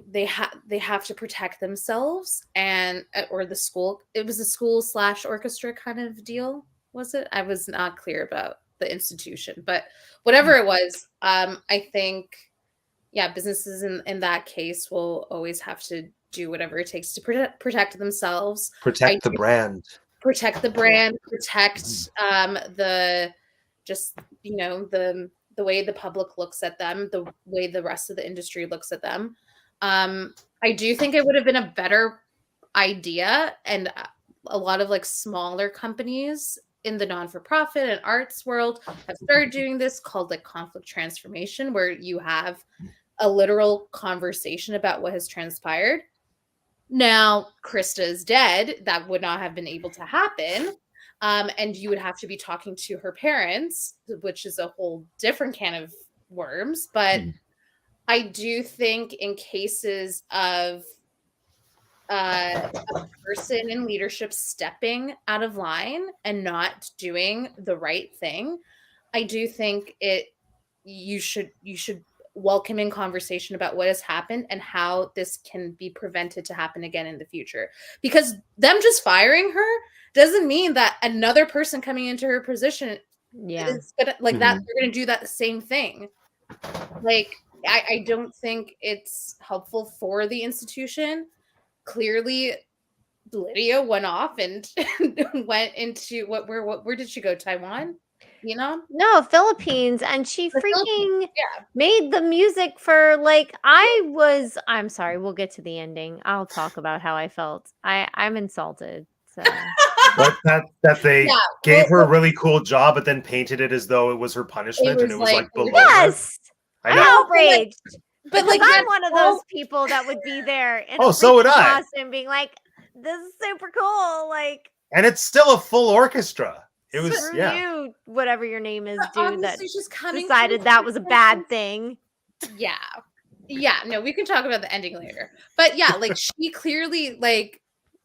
they have to protect themselves and or the school. It was a school / orchestra kind of deal, was it? I was not clear about the institution, but whatever it was, I think yeah, businesses in that case will always have to do whatever it takes to protect themselves. Protect the brand. Protect the brand, protect the just the way the public looks at them, the way the rest of the industry looks at them. I do think it would have been a better idea, and a lot of like smaller companies in the non-for-profit and arts world have started doing this called like conflict transformation, where you have a literal conversation about what has transpired. Now, Krista is dead. That would not have been able to happen. And you would have to be talking to her parents, which is a whole different can of worms. But I do think in cases of a person in leadership stepping out of line and not doing the right thing, I do think you should welcome in conversation about what has happened and how this can be prevented to happen again in the future. Because them just firing her doesn't mean that another person coming into her position is gonna like that they're gonna do that the same thing. Like I don't think it's helpful for the institution. Clearly Lydia went off and went into where did she go? Taiwan? You know? No, Philippines, and she The Philippines. freaking Yeah. made the music for like I'm sorry, we'll get to the ending. I'll talk about how I felt. I'm insulted. So But that they Yeah, gave her a well, really cool job, but then painted it as though it was her punishment, and was it was like like, below her. yes, I I'm know. outraged. but Because like I'm that's one of those people that would be there in Oh, a so would freaking I. costume being like, this is super cool. Like, And it's still a full orchestra. It was screw yeah. you, whatever your name is, but dude, that obviously she's coming from decided that was a bad thing. Yeah. Yeah, no, we can talk about the ending later. But yeah, like she clearly like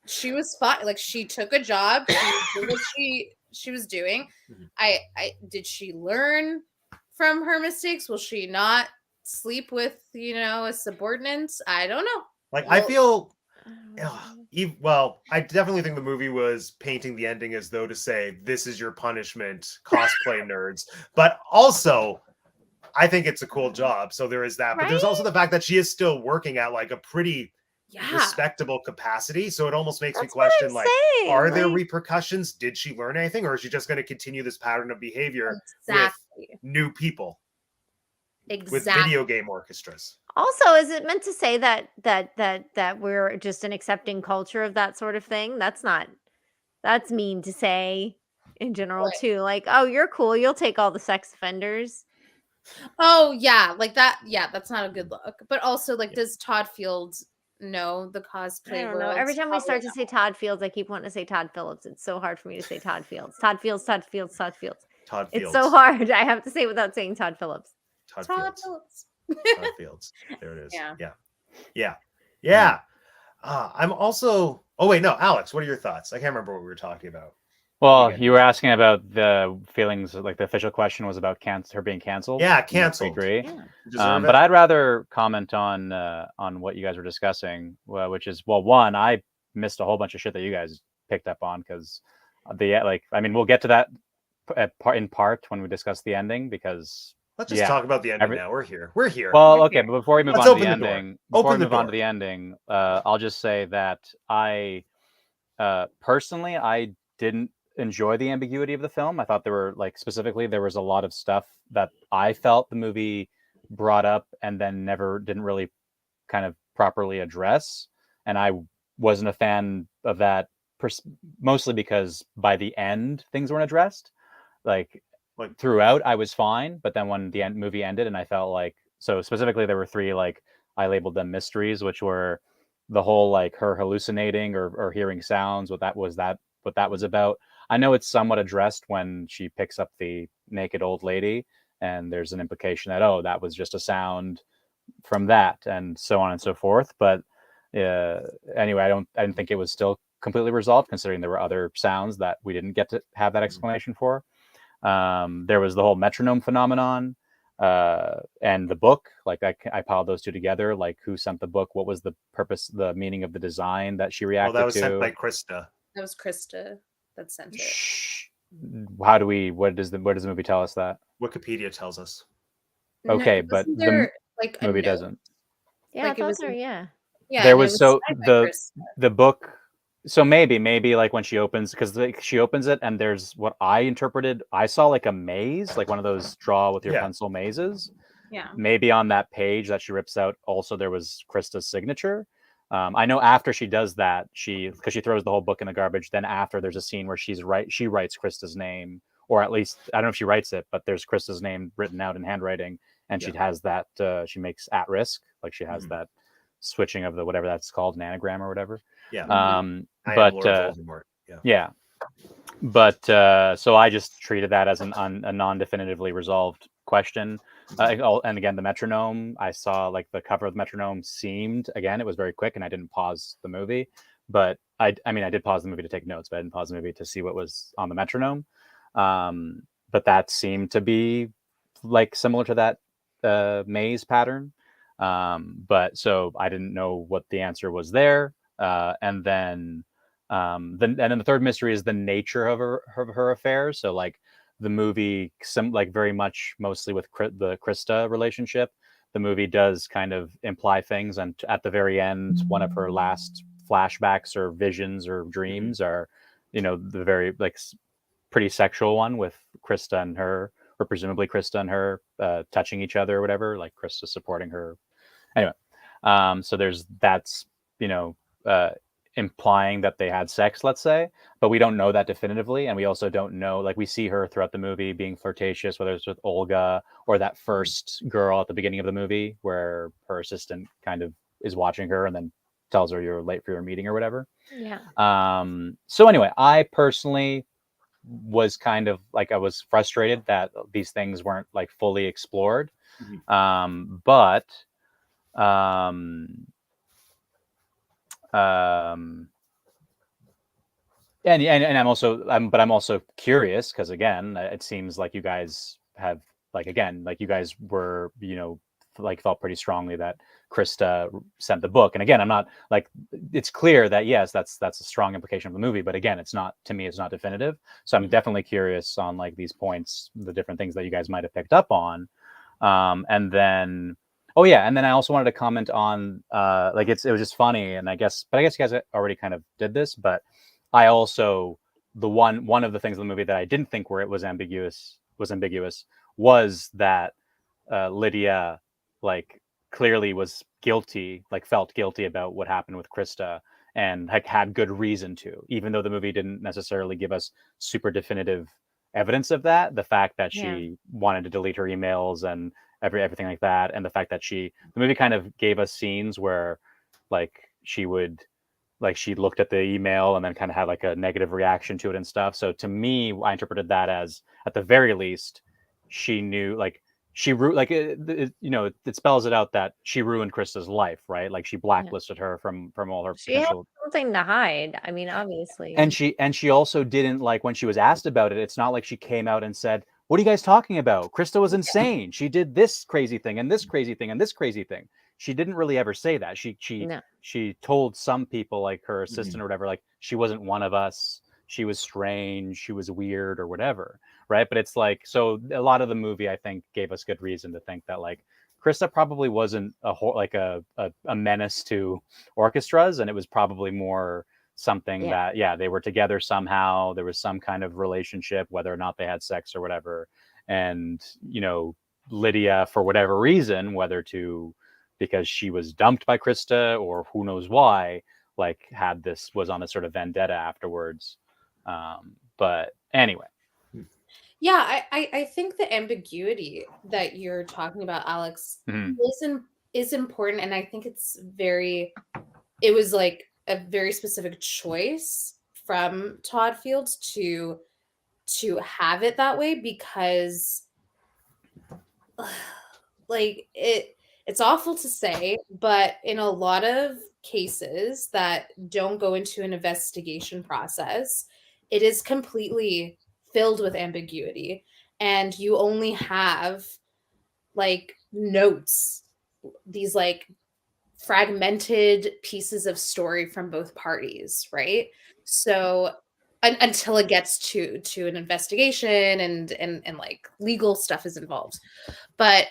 she was fine. Like she took a job, she did what she was doing. I did she learn from her mistakes? Will she not sleep with, a subordinate? I don't know. Like I feel Oh, well, I definitely think the movie was painting the ending as though to say, this is your punishment, cosplay nerds. But also, I think it's a cool job. So there is that. But there's also the fact that she is still working at like a pretty Yeah. respectable capacity. So it almost makes me that's what question, I'm like, saying. are there Like, repercussions? Did she learn anything? Or is she just going to continue this pattern of behavior Exactly. with new people, with Exactly. video game orchestras? also, is it meant to say that we're just an accepting culture of that sort of thing? That's mean to say in general What? too. Like, oh, you're cool, you'll take all the sex offenders. Oh yeah, like that. Yeah, that's not a good look. But also, like, does Todd Fields know the cosplay I don't know. world? Every time we Probably start to not. say Todd Fields, I keep wanting to say Todd Phillips. It's so hard for me to say Todd Fields. Todd Fields, Todd Fields, Todd Fields. Todd It's Fields. so hard. I have to say it without saying Todd Phillips. Todd Todd Fields. Phillips. Todd Fields. There it is. Yeah. Yeah. I'm also Oh wait, no, Alex, what are your thoughts? I can't remember what we were talking about. Well, Yeah. you were asking about the feelings. Like the official question was about her being canceled. Yeah, and, like, we canceled. agree. Yeah. You deserve But it. I'd rather comment on what you guys were discussing, which is, well, one, I missed a whole bunch of shit that you guys picked up on because we'll get to that in part when we discuss the ending because Let's just talk about the ending now. We're here. We're here. Well, okay, but before we move Let's on to the open the door. ending, I'll just say that I personally I didn't enjoy the ambiguity of the film. I thought there was a lot of stuff that I felt the movie brought up and then didn't really kind of properly address, and I wasn't a fan of that mostly because by the end things weren't addressed. Like throughout I was fine, but then when the movie ended and I felt like, so specifically there were three, like I labeled them mysteries, which were the whole like her hallucinating or hearing sounds, what that was about. I know it's somewhat addressed when she picks up the naked old lady and there's an implication that, oh, that was just a sound from that and so on and so forth, but anyway, I didn't think it was still completely resolved considering there were other sounds that we didn't get to have that explanation for. There was the whole metronome phenomenon and the book. Like I piled those two together. Like who sent the book? What was the purpose, the meaning of the design that she reacted to? That was sent by Krista. That was Krista that sent it. Where does the movie tell us that? Wikipedia tells us. Okay, but the movie doesn't. Yeah, like it was there. Yeah. Yeah, there was the book. So maybe like when she opens, because she opens it and there's what I interpreted. I saw like a maze, like one of those draw with your pencil mazes. Yeah. Maybe on that page that she rips out, also there was Krista's signature. I know after she does that, because she throws the whole book in the garbage. Then after there's a scene where she writes Krista's name, or at least I don't know if she writes it, but there's Krista's name written out in handwriting, and she has that. She makes at risk, like she has that switching of the whatever that's called, an anagram or whatever. Yeah. But yeah. But so I just treated that as a non-definitively resolved question. And again, the metronome, I saw like the cover of the metronome seemed, again, it was very quick and I didn't pause the movie, but I did pause the movie to take notes, but I didn't pause the movie to see what was on the metronome. But that seemed to be like similar to that maze pattern. But so I didn't know what the answer was there. And then the third mystery is the nature of her affairs. So like the movie, very much mostly with the Krista relationship, the movie does kind of imply things, and at the very end, one of her last flashbacks or visions or dreams are, the very like pretty sexual one with Krista and her, or presumably Krista and her touching each other or whatever, like Krista supporting her. Anyway, so that's implying that they had sex, let's say, but we don't know that definitively, and we also don't know, like we see her throughout the movie being flirtatious, whether it's with Olga or that first girl at the beginning of the movie where her assistant kind of is watching her and then tells her you're late for your meeting or whatever. So anyway, I personally was kind of like, I was frustrated that these things weren't like fully explored. But and I'm also curious because again, it seems like you guys have you guys were felt pretty strongly that Krista sent the book, and again, I'm not like, it's clear that yes, that's a strong implication of the movie, but again, it's not definitive. So I'm definitely curious on like these points, the different things that you guys might have picked up on, and then. Oh yeah, and then I also wanted to comment on it was just funny, and I guess you guys already kind of did this, but I also one of the things in the movie that I didn't think where it was ambiguous was that Lydia like clearly was guilty, like felt guilty about what happened with Krista, and like had good reason to, even though the movie didn't necessarily give us super definitive evidence of that. The fact that she wanted to delete her emails and everything like that, and the fact that the movie kind of gave us scenes where like she looked at the email and then kind of had like a negative reaction to it and stuff. So to me, I interpreted that as, at the very least, she knew, like she like it spells it out that she ruined Krista's life, right? Like she blacklisted her from all her She had potential. something to hide. I mean, obviously. And she also didn't, like, when she was asked about it, it's not like she came out and said, "What are you guys talking about? Krista was insane. She did this crazy thing and this crazy thing and this crazy thing." She didn't really ever say that. She told some people, like her assistant or whatever, like she wasn't one of us. She was strange. She was weird or whatever, right? But it's like, so a lot of the movie, I think, gave us good reason to think that, like, Krista probably wasn't a menace to orchestras, and it was probably more something that they were together somehow. There was some kind of relationship, whether or not they had sex or whatever. And Lydia, for whatever reason, because she was dumped by Krista or who knows why, like was on a sort of vendetta afterwards. But anyway. Yeah, I think the ambiguity that you're talking about, Alex, is important, and I think it was like a very specific choice from Todd Fields to have it that way, because like it's awful to say, but in a lot of cases that don't go into an investigation process, it is completely filled with ambiguity, and you only have like notes, these like fragmented pieces of story from both parties, right? So until it gets to an investigation and like legal stuff is involved. But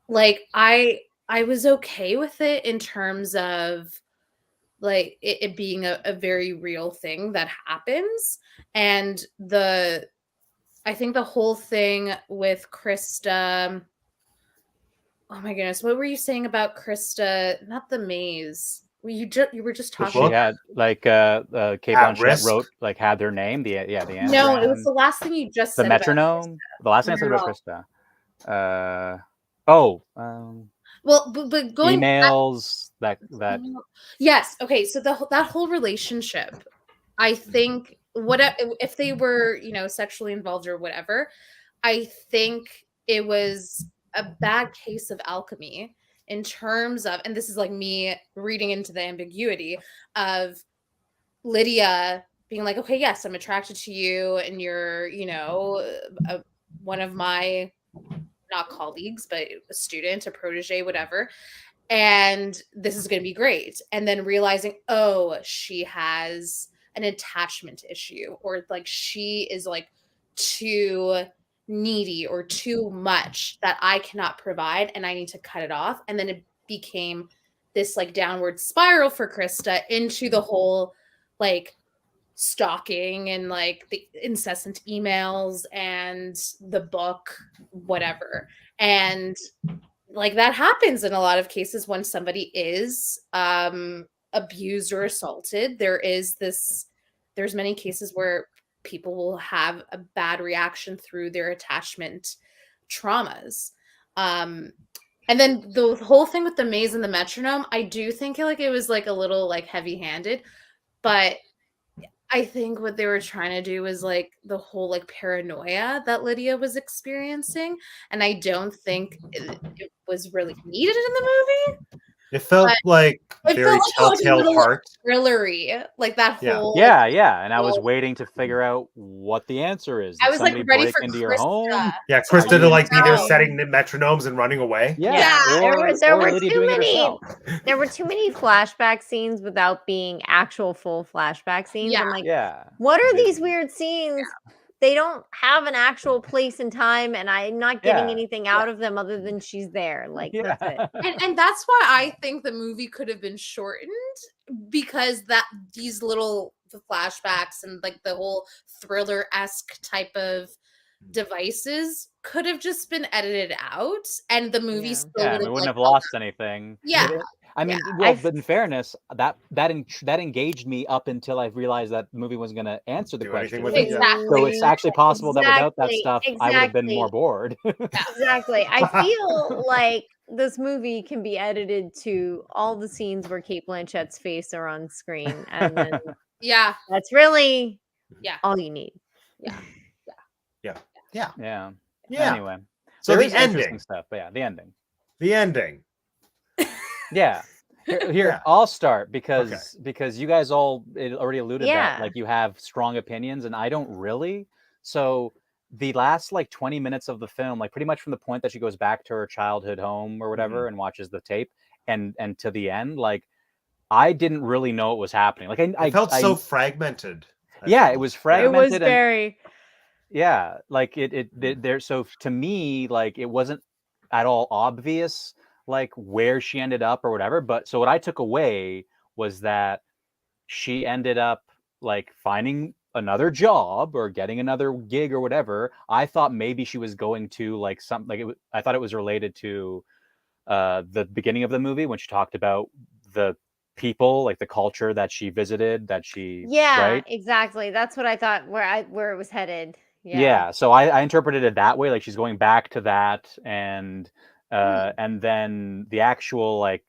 like I was okay with it in terms of like it being a very real thing that happens. And I think the whole thing with Krista, oh my goodness, what were you saying about Krista? Not the maze. You were just talking. She had like Kate Blanchett had their name. The anagram. No, it was the last thing you just said. The metronome. The last thing I said about Krista. Well, but going emails that. Yes. Okay. So that whole relationship, I think, if they were, sexually involved or whatever, I think it was a bad case of alchemy in terms of, and this is like me reading into the ambiguity of Lydia being like, okay, yes, I'm attracted to you, and you're, one of my, not colleagues, but a student, a protege, whatever. And this is going to be great. And then realizing, oh, she has an attachment issue, or like she is like too needy or too much that I cannot provide, and I need to cut it off. And then it became this like downward spiral for Krista into the whole like stalking and like the incessant emails and the book, whatever. And like that happens in a lot of cases when somebody is abused or assaulted. There's many cases where people will have a bad reaction through their attachment traumas. And then the whole thing with the maze and the metronome, I do think like it was like a little like heavy-handed, but I think what they were trying to do was like the whole like paranoia that Lydia was experiencing, and I don't think it was really needed in the movie. It felt like very Telltale Heart, thrillery, like that whole and I was waiting to figure out what the answer is. I was like ready for into Krista. Your home? Yeah, Krista to like be there setting the metronomes and running away. There were too many. There were too many flashback scenes without being actual full flashback scenes. I'm like, what are these weird scenes? They don't have an actual place and time, and I'm not getting anything out of them other than she's there. Like that's it. And that's why I think the movie could have been shortened, because these little flashbacks and like the whole thriller-esque type of devices could have just been edited out, and the movie still we wouldn't have lost anything. I mean, but in fairness, that engaged me up until I realized that the movie wasn't going to answer the question. Exactly. So it's actually possible that without that stuff, I would have been more bored. Exactly. I feel like this movie can be edited to all the scenes where Kate Blanchett's face are on screen, and then that's really all you need. Yeah. Anyway. So There the is interesting ending. stuff, but yeah, the ending. The ending. Yeah. Here Yeah. I'll start because you guys all already alluded that Yeah. like you have strong opinions and I don't really. So the last like 20 minutes of the film, like pretty much from the point that she goes back to her childhood home or whatever and watches the tape and to the end, like I didn't really know what was happening. Like It felt so fragmented. I yeah, it felt. was It fragmented was and very. yeah, like there. So to me, like it wasn't at all obvious, like where she ended up or whatever. But so what I took away was that she ended up like finding another job or getting another gig or whatever. I thought maybe she was going to like some like I thought it was related to the beginning of the movie when she talked about the people, like the culture that she visited, that she Yeah, right. exactly. That's what I thought where it was headed. Yeah. Yeah, so I interpreted it that way, like she's going back to that, and then the actual like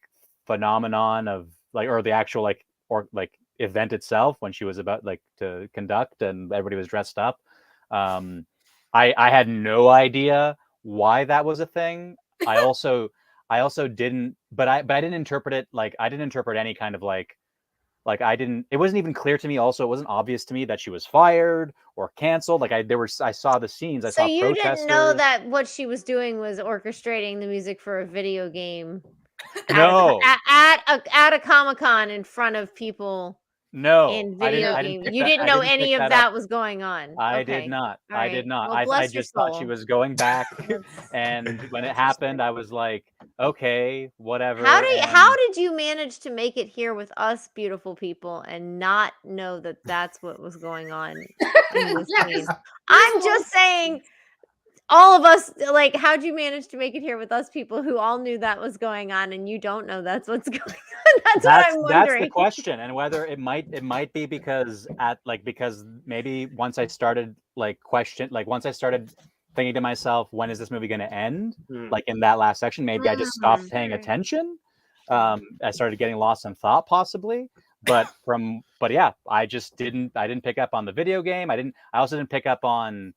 phenomenon of like, or the actual like or like event itself when she was about like to conduct and everybody was dressed up. I had no idea why that was a thing. I also didn't, but I didn't interpret it like I didn't interpret any kind of like I didn't. It wasn't even clear to me. Also, it wasn't obvious to me that she was fired or canceled. Like I saw the scenes. I So saw you didn't know protesters. that what she was doing was orchestrating the music for a video game No, at a Comic-Con in front of people no, in I didn't. video I didn't games. pick You that. didn't I know didn't pick any of that up. that was going on. I did Okay. not. All I right. did not. Well, I bless your just thought she soul. was going back, That's and when it happened, interesting. I was like, okay, whatever. How did you manage to make it here with us beautiful people and not know that that's what was going on in this scene? I'm just saying, all of us, like, how'd you manage to make it here with us people who all knew that was going on and you don't know that's what's going on? That's what I'm That's the wondering. question, and whether it might be because because maybe once I started once I started thinking to myself, when is this movie going to end? Like in that last section, maybe I just stopped paying attention. I started getting lost in thought, possibly. But yeah, I didn't pick up on the video game. I also didn't pick up on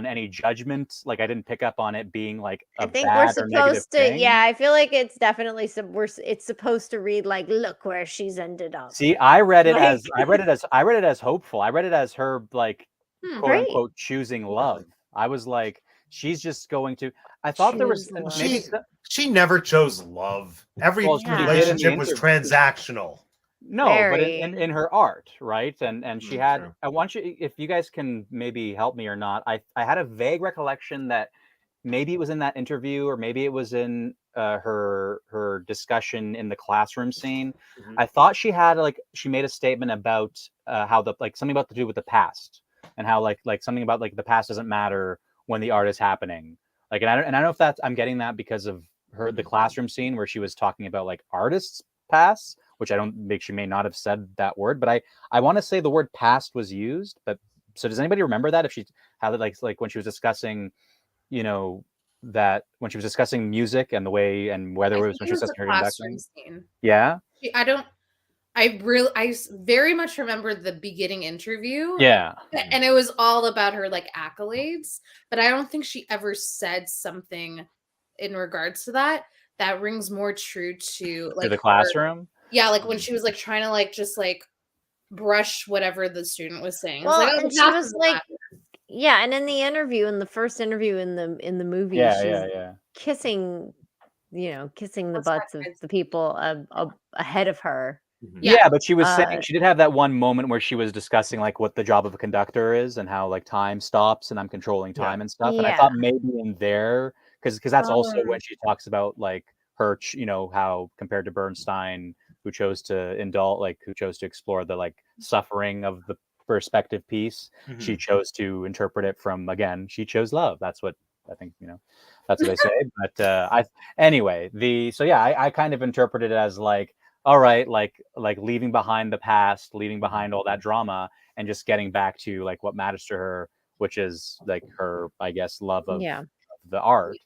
any judgment. Like I didn't pick up on it being like I a think we're bad or negative supposed to, thing. yeah, I feel like it's definitely it's supposed to read like, look where she's ended up. See, I read it Like, as hopeful. I read it as her like quote great. unquote choosing love. I was like, she's just going to. I thought there was Choose love. maybe She never chose love. Every well, she did in the relationship was interview. transactional. No, but Very. in her art, right? And she had. True. I want you, if you guys can maybe help me or not. I had a vague recollection that maybe it was in that interview or maybe it was in her discussion in the classroom scene. I thought she had she made a statement about how the like something about to do with the past and how like something about like the past doesn't matter when the art is happening. Like and I don't know if that's I'm getting that because of the classroom scene where she was talking about like artists past, which I don't think she may not have said that word, but I want to say the word past was used. But so does anybody remember that if she had it like when she was discussing that when she was discussing music and the way and whether it was when she was discussing her conducting. Scene. Yeah. I very much remember the beginning interview. Yeah. And it was all about her like accolades, but I don't think she ever said something in regards to that. That rings more true to like the classroom. Yeah, like when she was like trying to like just like brush whatever the student was saying. Well, Like, and she was like, yeah, and in the interview, in the first interview in the movie, she's kissing, kissing the butts of the people ahead of her. Yeah, but she was saying she did have that one moment where she was discussing like what the job of a conductor is and how like time stops and I'm controlling time and stuff. And I thought maybe in there because that's also when she talks about like her, how compared to Bernstein, who chose to explore the like suffering of the perspective piece, she chose to interpret it from she chose love. That's what I think, that's what they say. But I kind of interpreted it as like, all right, like leaving behind the past, leaving behind all that drama and just getting back to like what matters to her, which is like her, I guess, love of the art.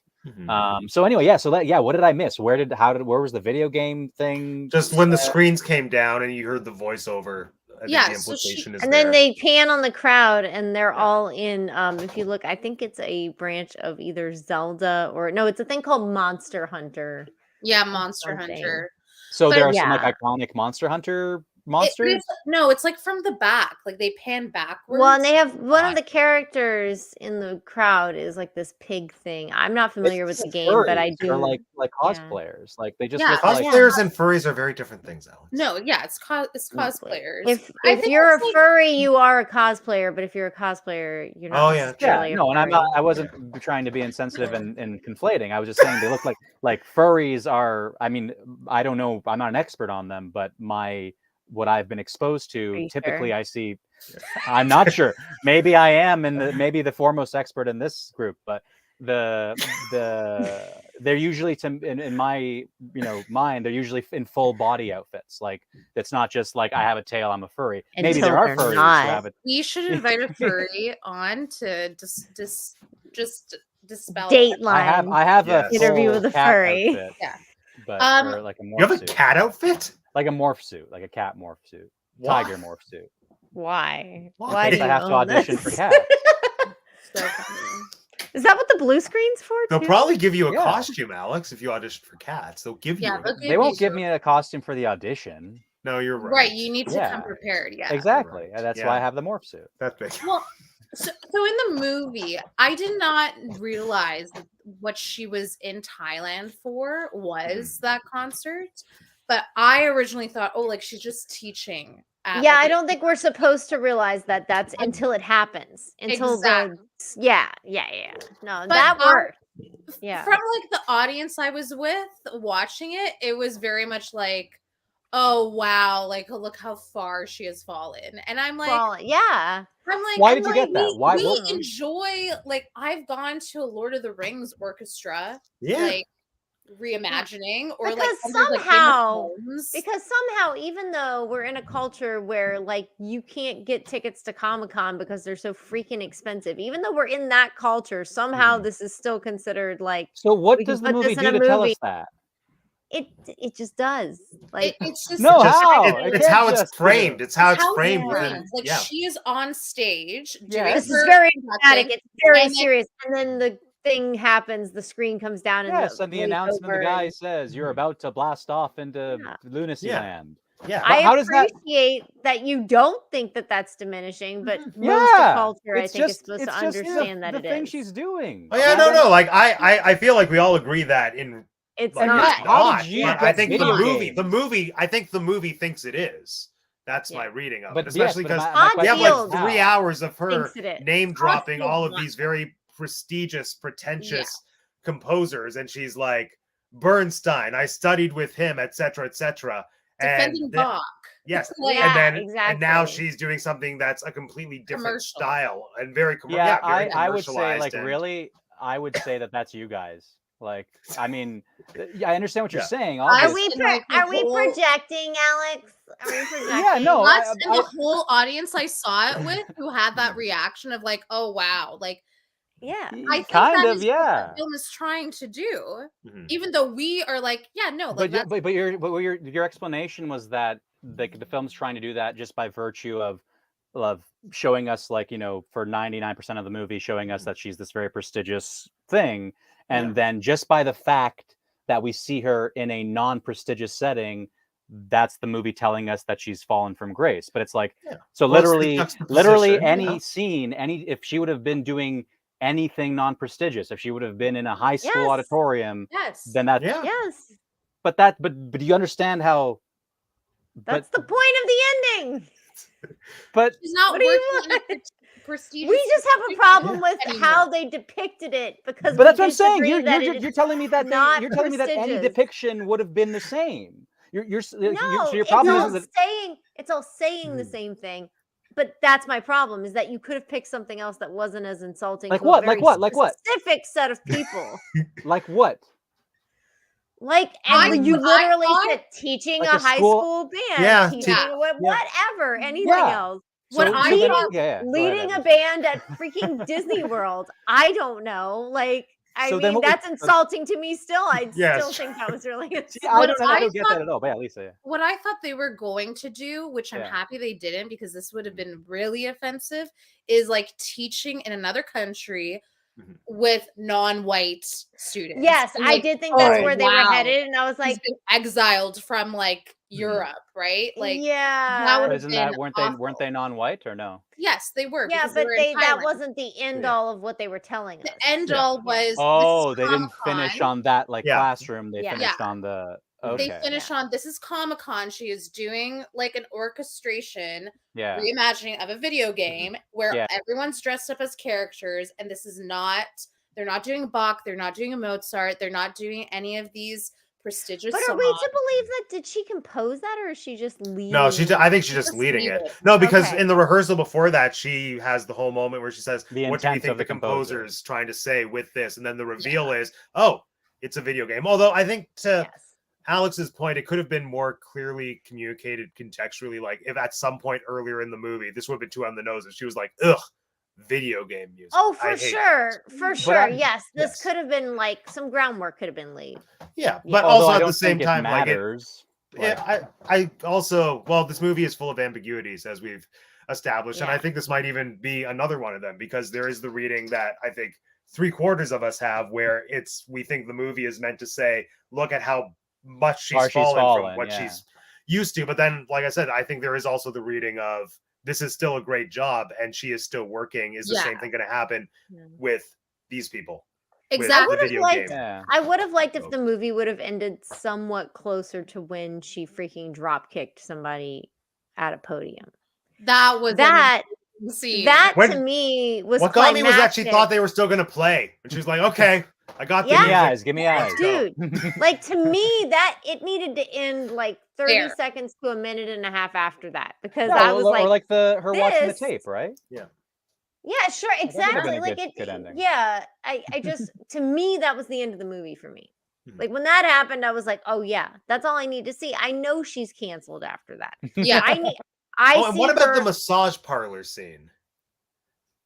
So anyway, what did I miss? Where was the video game thing? Just when the screens came down and you heard the voiceover I think Yeah, the so implication is And there. then they pan on the crowd, and they're all in. If you look, I think it's a branch of either Zelda or no, it's a thing called Monster Hunter. Yeah, Monster something. Hunter. So But there are some like yeah. iconic Monster Hunter But monsters. no, it's like from the back. Like they pan backwards. Well, and they have one of the characters in the crowd is like this pig thing. I'm not familiar with the game, but I Furries. do. They're like yeah. cosplayers. Like they just Yeah, look like Cosplayers and furries are very different things, Alex. No, yeah, it's cosplayers. If I if think you're a it's like- furry, you are a cosplayer. But if you're a cosplayer, you're not Oh, yeah, necessarily a no, and furry. I wasn't trying to be insensitive and conflating. I was just saying they look like furries are. I mean, I don't know. I'm not an expert on them, but what I've been exposed Are to, you typically sure? I see. I'm not sure. Maybe I am, maybe the foremost expert in this group, but they're usually in my mind, they're usually in full body outfits. Like it's not just like I have a tail, I'm a furry. Maybe Until there are they're furries not. who have it. we should invite a furry on to just dispel. Dateline. I have Yes. a Interview full with a cat furry. outfit, Yeah. but or like a morph You have a suit. cat outfit? Like a morph suit, like a cat morph suit, Why? tiger morph suit. Why? Why? Why do Because I you have to own audition this? for cats. So funny. Is that what the blue screen's for? They'll too? probably give you a Yeah. costume, Alex, if you audition for cats. They'll give Yeah, you they'll it. give They won't you- give me a costume for the audition. No, you're right. Right, you need to Yeah. come prepared. Yeah, Exactly. Right. And that's Yeah. why I have the morph suit. That's big. Well, so in the movie, I did not realize that what she was in Thailand for was that concert. But I originally thought, oh, like she's just teaching. At, Yeah, like, I don't think we're supposed to realize that that's until it happens. Until Exactly. yeah. No, But that worked. Yeah. From like the audience I was with watching it, it was very much like, oh wow, like look how far she has fallen. And I'm like, Well, yeah. Why did you get that? Why- we what- enjoy, like I've gone to a Lord of the Rings orchestra, Yeah. like reimagining or Because like there's, like, Game of somehow- Thrones. Because somehow, even though we're in a culture where like you can't get tickets to Comic-Con because they're so freaking expensive, even though we're in that culture, somehow Mhm. this is still considered like So what We can does the put movie this in do a to tell movie. us that? it just does. Like it's just No, Just- how? it- It it's can't how it's just do framed. it. It's how it's how framed it within. is. Like Yeah. she is on stage Yeah. doing this is her very conducting, dramatic. It's very and then- serious. And then the thing happens, the screen comes down and Yes, and the voiceover announcement, the guy and- says you're about to blast off into Yeah. lunacy Yeah. land. Yeah. But how I does that- appreciate that you don't think that that's diminishing, but most Yeah, of culture, I it's think, is just- supposed to it's just understand that the it thing is. she's doing. Oh yeah, no. Like I feel like we all agree that in It's like not. it's How did not. you But get I think video the games? movie. I think the movie thinks it is. That's Yeah. my reading of But it. yes, Especially but because my Todd we have Field like 3 hours of her thinks it is. name dropping Field all of won. these very prestigious, pretentious composers, and she's like Bernstein. I studied with him, etc., etc. defending And Bach. yes, Like- Yeah, and then exactly. and now she's doing something that's a completely different Commercial. style and very Yeah, very I would say commercialized like and- really, I would say that that's you guys. Like, I mean, yeah, I understand what you're Yeah. saying. Are Are Obviously. we And, like, the are we whole- projecting, Alex? Are we projecting? Yeah, no, Us and I- the whole audience I saw it with who had that reaction of like, oh wow, like Yeah. I think kind that of, is yeah. what the film is trying to do. Mhm. Even though we are like, yeah, no, like But that's your explanation was that the film's trying to do that just by virtue of showing us, like, for 99% of the movie, showing us that she's this very prestigious thing, and Yeah. then just by the fact that we see her in a non-prestigious setting, that's the movie telling us that she's fallen from grace. But it's like, Yeah. so Well, it's the literally juxtaposition, any yeah. scene, if she would have been doing anything non-prestigious, if she would have been in a high school Yes. auditorium, yes. then that. Yeah. Yes. But do you understand how? That's but, the point of the ending. But She's not What do you working in a want? prestigious. We just have a problem with anymore. how they depicted it because But that's we what I'm saying. disagree that it You're is telling me that not you're telling me that any prestigious. depiction would have been the same. No, So your it's problem all is that saying it's all saying the Mhm. same thing. But that's my problem is that you could have picked something else that wasn't as insulting. Like to what? A Like very what? Like what? Specific set of people. like what? Like I- and you I literally thought- said teaching Like a a high school- school band, Yeah, teaching Yeah. whatever, anything Yeah. else. What I then- thought- yeah, go ahead, Leading a Evan. band at freaking Disney World. I don't know. Like I So then mean, what was- that's insulting to me still. I Yes. still think that was really See, I What don't I get thought- that at all. But yeah, Lisa. Yeah. What I thought they were going to do, which I'm Yeah. happy they didn't because this would have been really offensive, is like teaching in another country Mhm. with non-white students. Yes, And, I like, did think that's oh, where they were wow, headed, and I was he's like, been exiled from like Europe, right? Like that yeah, would But have isn't been that weren't awful. they non-white or no? Yes, they were. yeah, because they but were in that Thailand. wasn't the end Yeah. all of what they were telling us. The end Yeah. all was this is Oh, they didn't finish Comic-Con. on that like Yeah. classroom. They Yeah. finished Yeah. on the They okay. finish on this is Comic-Con. She is doing like an orchestration Yeah. reimagining of a video game where Yeah. everyone's dressed up as characters, and this is not they're not doing Bach, they're not doing a Mozart, they're not doing any of these prestigious But are songs. we to believe that? Did she compose that, or is she just leading? No, I think she's just Just leading lead it. it. No, because Okay. in the rehearsal before that, she has the whole moment where she says, The "What do you intent think of the the composer. composer's trying to say with this?" And then the reveal is, "Oh, it's a video game." Although I think to Yes. Alex's point, it could have been more clearly communicated contextually. Like if at some point earlier in the movie, this would have been too on the nose, and she was like, "Ugh, video game music." Oh, I for hate sure, for But sure. I- Yes, this yes. could have been like some groundwork could have been laid. that. Yeah, Yeah. but Although also I at don't the same think it time, like it, matters. yeah, I also, well, this movie is full of ambiguities as we've established, and I Yeah. think this might even be another one of them because there is the reading that I think 3/4 of us have where we think the movie is meant to say, look at how much she's Far she's fallen from fallen, what yeah. she's used to. But then, like I said, I think there is also the reading of this is still a great job and she is still working. Is the Yeah. same thing going to happen with these people? With Exactly. the video liked- game. Yeah. I would have liked if So- the movie would have ended somewhat closer to when she freaking drop kicked somebody at a podium. That was That an scene. that to When- me was What got me was that she climactic. thought they were still going to play. And she was like, okay, I got the Yeah. Give me music. eyes. Give me eyes. Dude, like to me that it needed to end like 30 Fair. seconds to a minute and a half after that because Yeah, I was or like, like her watching the this- tape, right? yeah, sure, that would've been exactly. a Like good ending. yeah, I just to me that was the end of the movie for me. Mhm. Like when that happened, I was like, oh yeah, that's all I need to see. I know she's canceled after that. Yeah. I And see what about her, the massage parlor scene?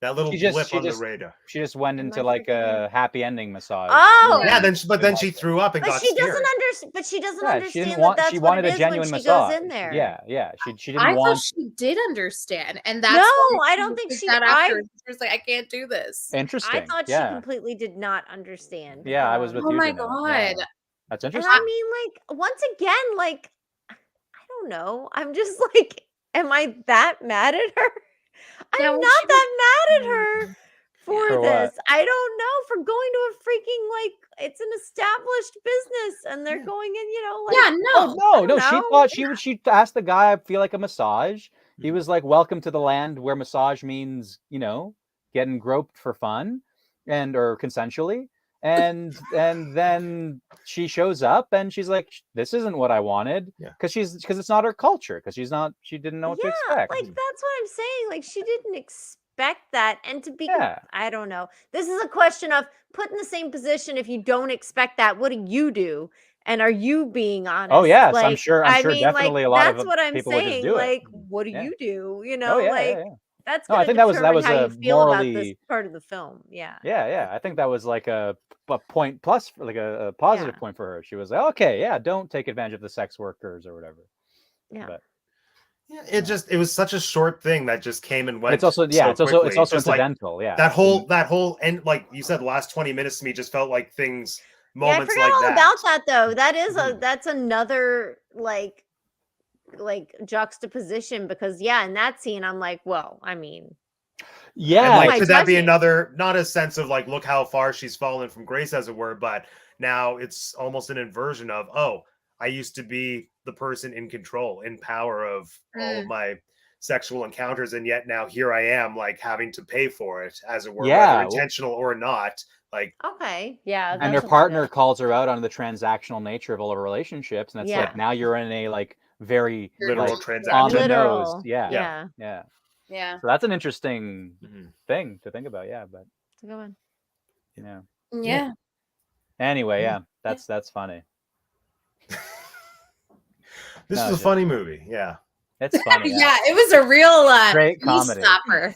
That little She just- blip she on just- the radar. She just went Am into I like freaking a happy ending massage. Oh, Yeah, then Didn't then she like it. threw up and but got she scared. doesn't understand. But she doesn't Yeah, she understand didn't that want. that's She what wanted it a is genuine when she massage. goes in there. Yeah. She I didn't want. thought she did understand, and that's No, why I she don't think was she- that I- after. She was like, I can't do this. Interesting. I thought she yeah. completely did not understand. Yeah, I was with Oh you. my Janelle. Yeah. God. That's And interesting. I mean, like, once again, like, I don't know. I'm just like, am I that mad at her? Yeah, I'm well, not she that mad at her for For what? this. I don't know. For going to a freaking, like, it's an established business and they're going in, like, Yeah, no. Oh no, I she don't thought she asked the guy, I feel like a massage. He Mhm. was like, welcome to the land where massage means, getting groped for fun or consensually. And then she shows up and she's like, this isn't what I wanted. Yeah. Because it's not her culture. Because she didn't know what to expect. like, that's what I'm saying. Like, she didn't expect that. And to be, Yeah. I don't know. This is a question of put in the same position. If you don't expect that, what do you do? And are you being honest? Oh, yes, I'm Like, sure I mean, definitely like, a lot of that's what I'm people would just saying. do it. Like, what do Yeah. you do? Oh yeah, like, yeah. that's No, I gonna think that was determine how a you feel about this morally- part of the film. Yeah. Yeah. I think that was like a point plus, like a positive Yeah. point for her. She was like, okay, yeah, don't take advantage of the sex workers or whatever. Yeah. But Yeah, it was such a short thing that just came and went. it's also so it's quickly. also Just like incidental. Yeah. that whole and like you said, the last 20 minutes to me just felt like things Yeah, I moments forgot like all that. about that though. That is Mhm. that's another like juxtaposition because in that scene I'm like, well, I mean, Yeah. And like, my could that be judging. another, not a sense of like, look how far she's fallen from grace, as it were, but now it's almost an inversion of, oh, I used to be the person in control, in power of all of my sexual encounters, and yet now here I am, like having to pay for it, as it were, Yeah. whether intentional or not. Like, okay, yeah. and her partner calls her out on the transactional nature of all her relationships, and it's Yeah. like now you're in a like very literal like, transaction. on the literal. nose. Yeah. Yeah. Yeah. So that's an interesting Mhm. thing to think about. Yeah, but It's a good one. Yeah. anyway, Yeah. yeah, that's funny. This No, is a just- funny movie. Yeah. It's funny. Yeah, it was a real Great knee comedy. slapper.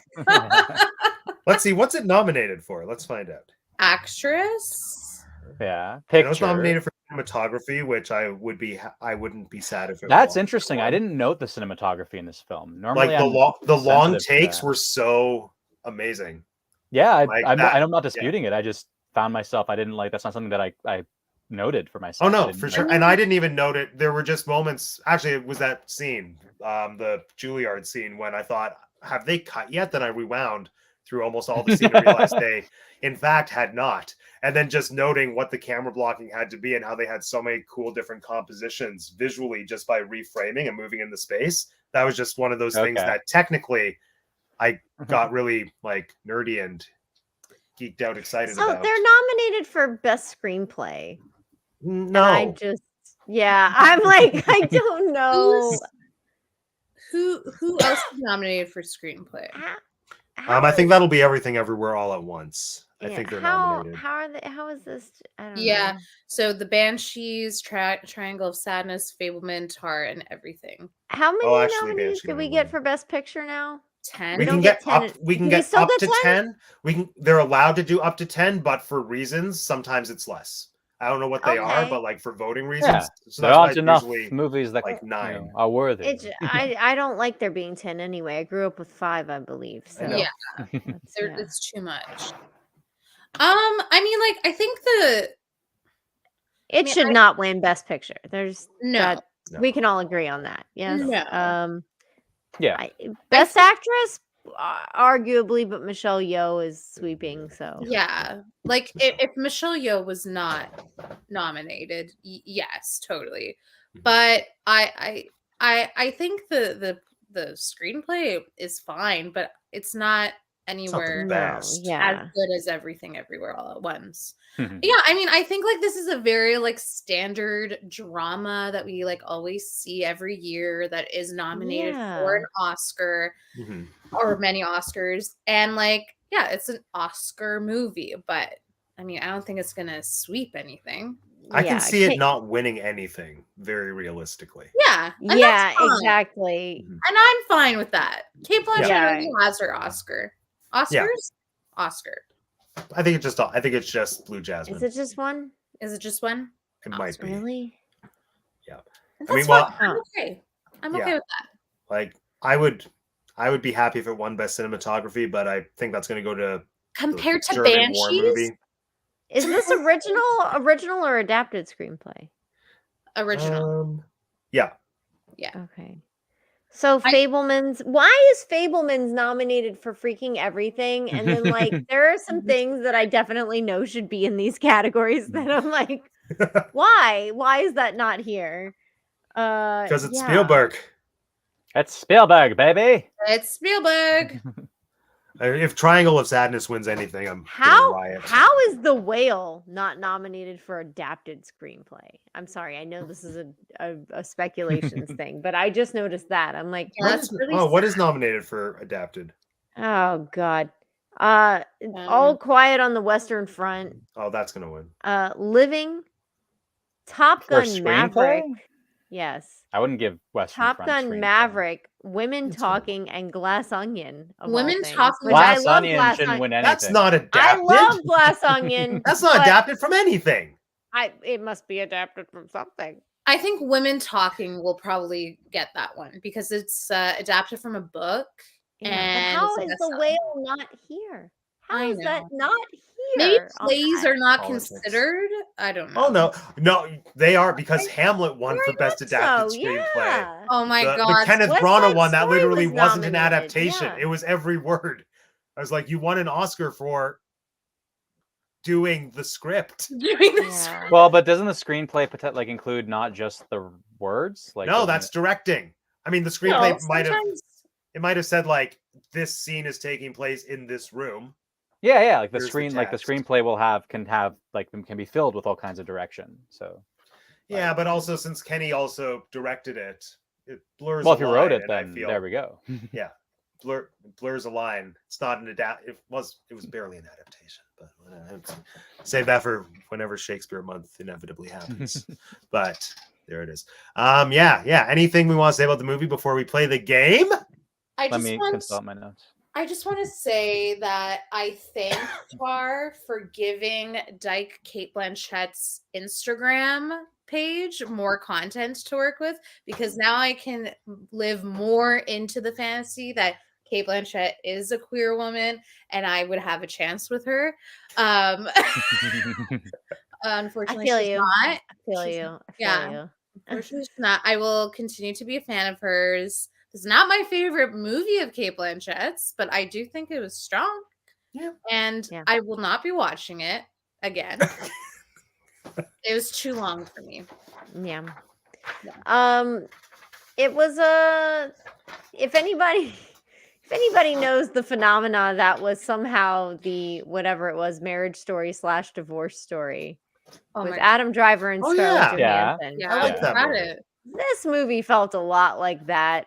Let's see, what's it nominated for? Let's find out. Actress. Yeah, I know it's picture. nominated for cinematography, which I wouldn't be sad if it That's won. interesting. I didn't note the cinematography in this film. Normally, Like I'm the long sensitive to takes that. were so amazing. Yeah, Like that. I'm not disputing it. I just found myself. I didn't like. That's not something that I noted for Oh myself. I no, didn't for know. sure. And I didn't even note it. There were just moments. Actually, it was that scene, the Juilliard scene, when I thought, "Have they cut yet?" Then I rewound through almost all the scene and realized they, in fact, had not. And then just noting what the camera blocking had to be and how they had so many cool different compositions visually just by reframing and moving into space. That was just one of those things Okay. that technically I got really like nerdy and geeked out, excited So about. they're nominated for best screenplay. And I No, just, yeah, I'm like, I don't know. Who else is nominated for screenplay? I think that'll be Everything Everywhere All at Once. I think they're how nominated. are they? How is this? I don't Yeah. know. So the Banshees, Triangle of Sadness, Fableman, Tar, and Everything. How many Oh, actually, nominees Banshee do we might get win. for best picture now? 10. We don't can get get up. 10. We can Do we get still up get to 10? 10. We can. They're allowed to do up to 10, but for reasons, sometimes it's less. I don't know what they are, Okay. but like for voting Yeah, reasons, so there that's why aren't it's enough usually movies that like 9. are worthy. It's I don't like there being 10 anyway. I grew up with 5, I believe. So I know. Yeah. that's- yeah. It's too much. I mean, like, I think It mean, should not win best picture. There's No. that No. we can all agree on that. Yes. No. Yeah. Best actress arguably, but Michelle Yeoh is sweeping, so Yeah. Like if Michelle Yeoh was not nominated, yes, totally. Mhm. But I think the screenplay is fine, but it's not anywhere the no, best. as yeah. good as Everything Everywhere All at Once. Mhm. Yeah, I mean, I think like this is a very like standard drama that we like always see every year that is nominated for Yeah. an Oscar Mhm. or many Oscars. And like, yeah, it's an Oscar movie, but I mean, I don't think it's gonna sweep anything. I Yeah, can see it not winning anything very realistically. Yeah, and Yeah, that's fine. exactly. Mhm. And I'm fine with that. Kate Blanchett Yeah. already has her Oscar. Oscars? Oscar. I think it's just Blue Jasmine. Is it just one? Is it just one? It might be. Really? And I mean, that's well, fine. I'm okay. I'm yeah. okay with that. Like I would be happy if it won best cinematography, but I think that's going to go to Compared to German war Banshees, movie. Is this original or adapted screenplay? original. Yeah. Okay. So I- Fableman's why is Fableman's nominated for freaking everything? And then like there are some things that I definitely know should be in these categories that I'm like, why? Why is that not here? Because it's yeah. Spielberg. That's Spielberg, baby. It's Spielberg. If Triangle of Sadness wins anything, I'm gonna How riot. is The Whale not nominated for adapted screenplay? I'm sorry, I know this is a speculations thing, but I just noticed that. I'm like, Yeah, that's really what is nominated for adapted? oh god. All Quiet on the Western Front, Oh, that's gonna win. Living, Top For Gun screenplay? Maverick. Yes. I wouldn't give Western Top Front Gun screenplay. Maverick, Women It's gonna Talking, and Glass Onion. Of Women all things, Talking- which I Glass love. Onion Glass shouldn't Onion. win anything. That's not I adapted. love Glass Onion. That's not but adapted from anything. it must be adapted from something. I think Women Talking will probably get that one because it's adapted from a book. Yeah, And but how it's a is The bestseller. Whale not here? How I is that know. not Maybe here? on plays that? are not Politics. considered. I don't know. Oh no, they are because Hamlet won for best Very much adapted so, screenplay. yeah. Oh my The god. Kenneth West Branagh Side one that Story literally was wasn't an nominated, adaptation. yeah. It was every word. I was like, you won an Oscar for doing the script. Doing this. Yeah. Well, but doesn't the screenplay like include not just the words? Like, No, doesn't that's it- directing. I mean, the No, screenplay might have sometimes said like this scene is taking place in this room. yeah. Like the Here's the screen, like the text. screenplay can be filled with all kinds of direction. So Yeah, but also since Kenny also directed it, it blurs. well, a if you wrote line, it, and I then feel there we go. blurs a line. It's not an adapt. It was barely an adaptation, but save that for whenever Shakespeare month inevitably happens. But there it is. Yeah. Anything we want to say about the movie before we play the game? I Let just me want consult my notes. I just want to say that I thank Tar for giving Dyke Kate Blanchett's Instagram page more content to work with, because now I can live more into the fantasy that Kate Blanchett is a queer woman and I would have a chance with her. Unfortunately, feel she's you. not. I feel She's- you. I feel yeah. you. Unfortunately, she's not. I will continue to be a fan of hers. It's not my favorite movie of Kate Blanchett's, but I do think it was strong. Yeah. And Yeah. I will not be watching it again. It was too long for me. Yeah. Yeah. It was a. If anybody knows the phenomena that was somehow the whatever it was, Marriage Story / Divorce Story Oh with my Adam Driver and Oh, Scarlett yeah. Johansson. yeah, I like I that got movie. it. This movie felt a lot like that,